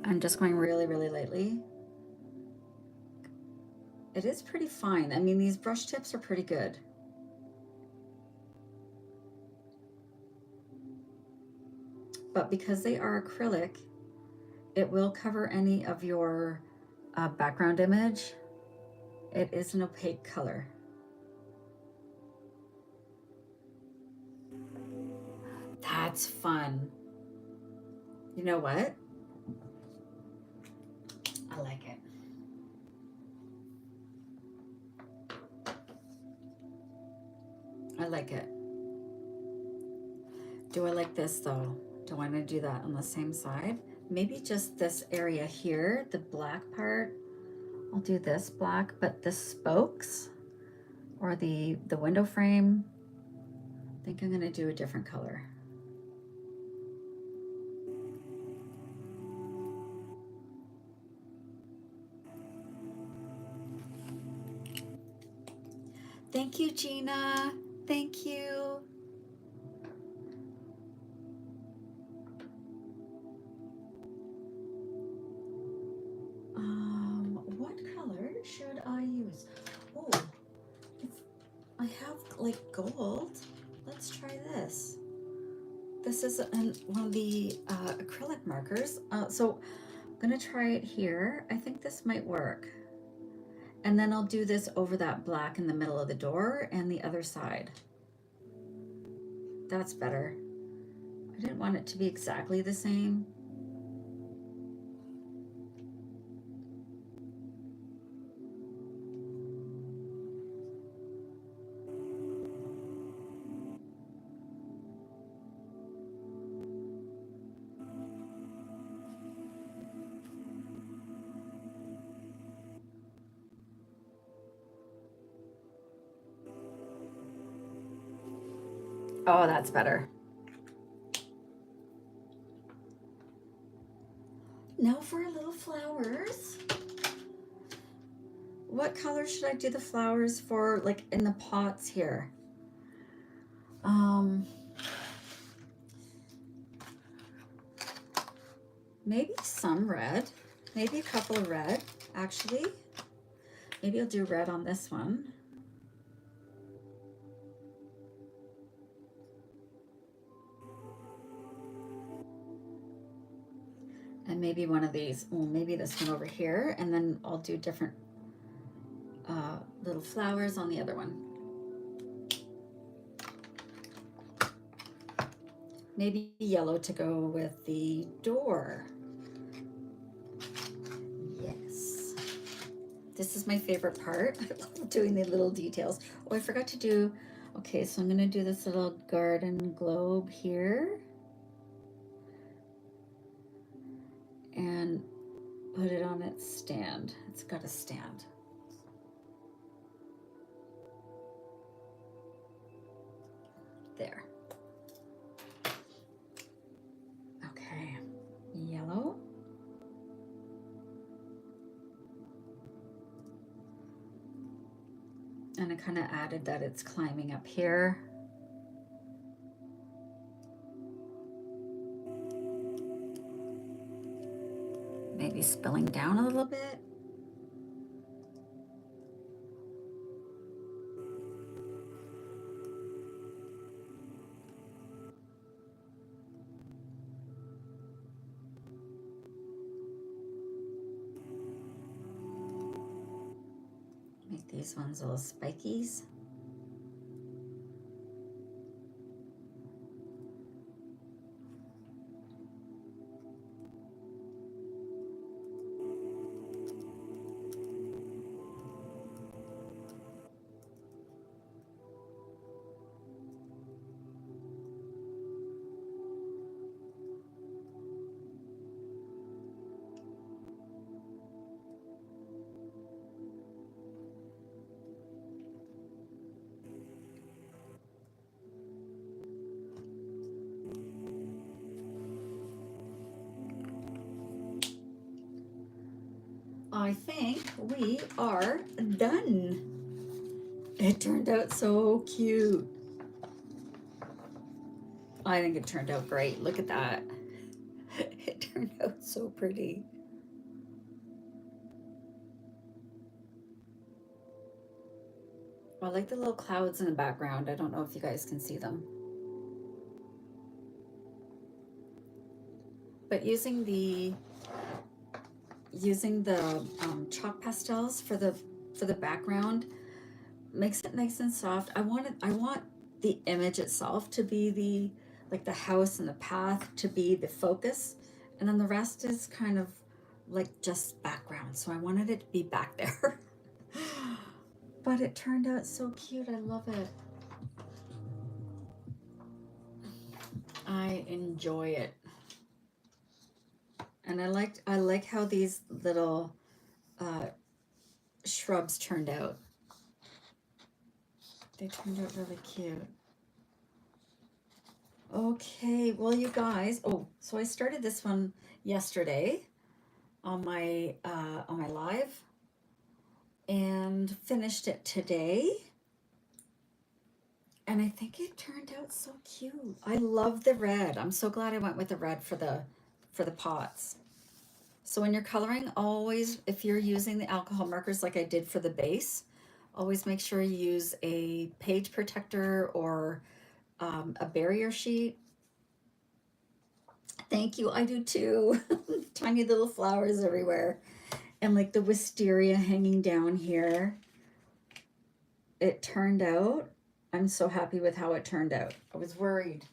I'm just going really, really lightly. It is pretty fine. I mean, these brush tips are pretty good. But because they are acrylic, it will cover any of your background image. It is an opaque color. that's fun. You know what? I like it. I like it. Do I like this though? Do I want to do that on the same side? Maybe just this area here, the black part. I'll do this black, but the spokes or the window frame, I think I'm gonna do a different color. Thank you, Gina. Thank you. What color should I use? Oh, I have like gold. Let's try this. This is one of the acrylic markers. So I'm gonna try it here. I think this might work. And then I'll do this over that black in the middle of the door and the other side. That's better. I didn't want it to be exactly the same. Oh, that's better. Now for our little flowers. What color should I do the flowers for, like in the pots here? Maybe some red, maybe a couple of red, actually. Maybe I'll do red on this one. And maybe one of these, well, maybe this one over here, and then I'll do different little flowers on the other one. Maybe yellow to go with the door. Yes. This is my favorite part. I love doing the little details. Oh, I forgot to do, okay, so I'm gonna do this little garden globe here. And put it on its stand. It's got a stand. There. Okay, yellow. And I kind of added that it's climbing up here. Maybe spilling down a little bit. Make these ones little spikies. I think we are done. It turned out so cute. I think it turned out great. Look at that. It turned out so pretty. I like the little clouds in the background. I don't know if you guys can see them. But using the chalk pastels for the background makes it nice and soft. I want the image itself to be the like the house and the path to be the focus. And then the rest is kind of like just background. So I wanted it to be back there. But it turned out so cute. I love it. I enjoy it. And I like how these little shrubs turned out. They turned out really cute. Okay, well, you guys, so I started this one yesterday on my live and finished it today. And I think it turned out so cute. I love the red. I'm so glad I went with the red for the pots. So when you're coloring, always, if you're using the alcohol markers like I did for the base, always make sure you use a page protector or a barrier sheet. Thank you, I do too. Tiny little flowers everywhere. And like the wisteria hanging down here. It turned out, I'm so happy with how it turned out. I was worried.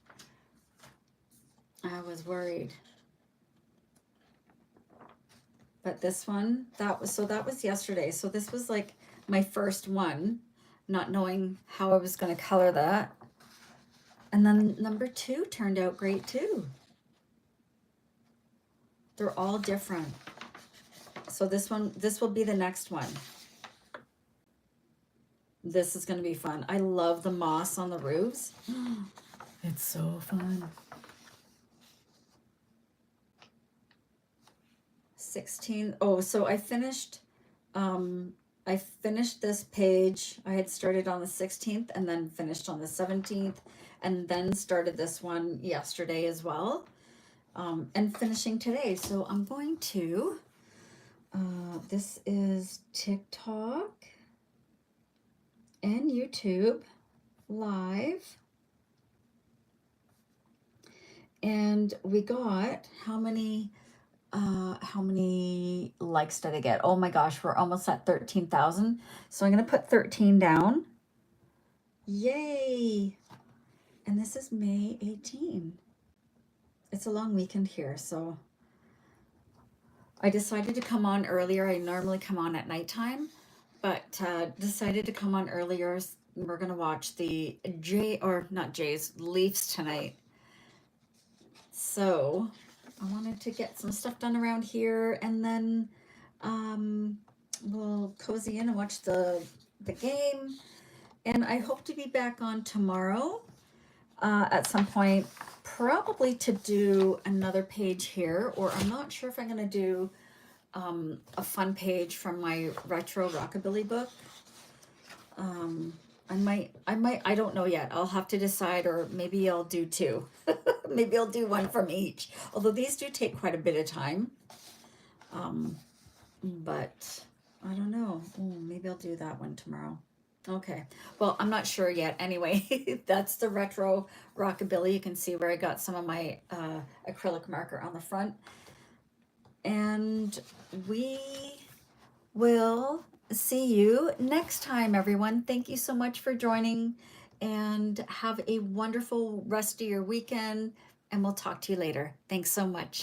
But this one, that was yesterday. So this was like my first one, not knowing how I was going to color that. And then number 2 turned out great too. They're all different. So this will be the next one. This is going to be fun. I love the moss on the roofs. It's so fun. 16. Oh, so I finished this page. I had started on the 16th and then finished on the 17th and then started this one yesterday as well. And finishing today. So I'm going to, this is TikTok and YouTube live. And we got, how many likes did I get? Oh my gosh, we're almost at 13,000. So I'm going to put 13 down. Yay. And this is May 18. It's a long weekend here, so I decided to come on earlier. I normally come on at nighttime, but decided to come on earlier. We're going to watch the Leafs tonight. So I wanted to get some stuff done around here, and then we'll cozy in and watch the game. And I hope to be back on tomorrow at some point, probably to do another page here, or I'm not sure if I'm going to do a fun page from my retro rockabilly book. I don't know yet. I'll have to decide, or maybe I'll do 2. Maybe I'll do one from each. Although these do take quite a bit of time. But I don't know. Maybe I'll do that one tomorrow. Okay. Well, I'm not sure yet. Anyway, that's the retro rockabilly. You can see where I got some of my acrylic marker on the front. And we will see you next time, everyone. Thank you so much for joining, and have a wonderful rest of your weekend, and we'll talk to you later. Thanks so much.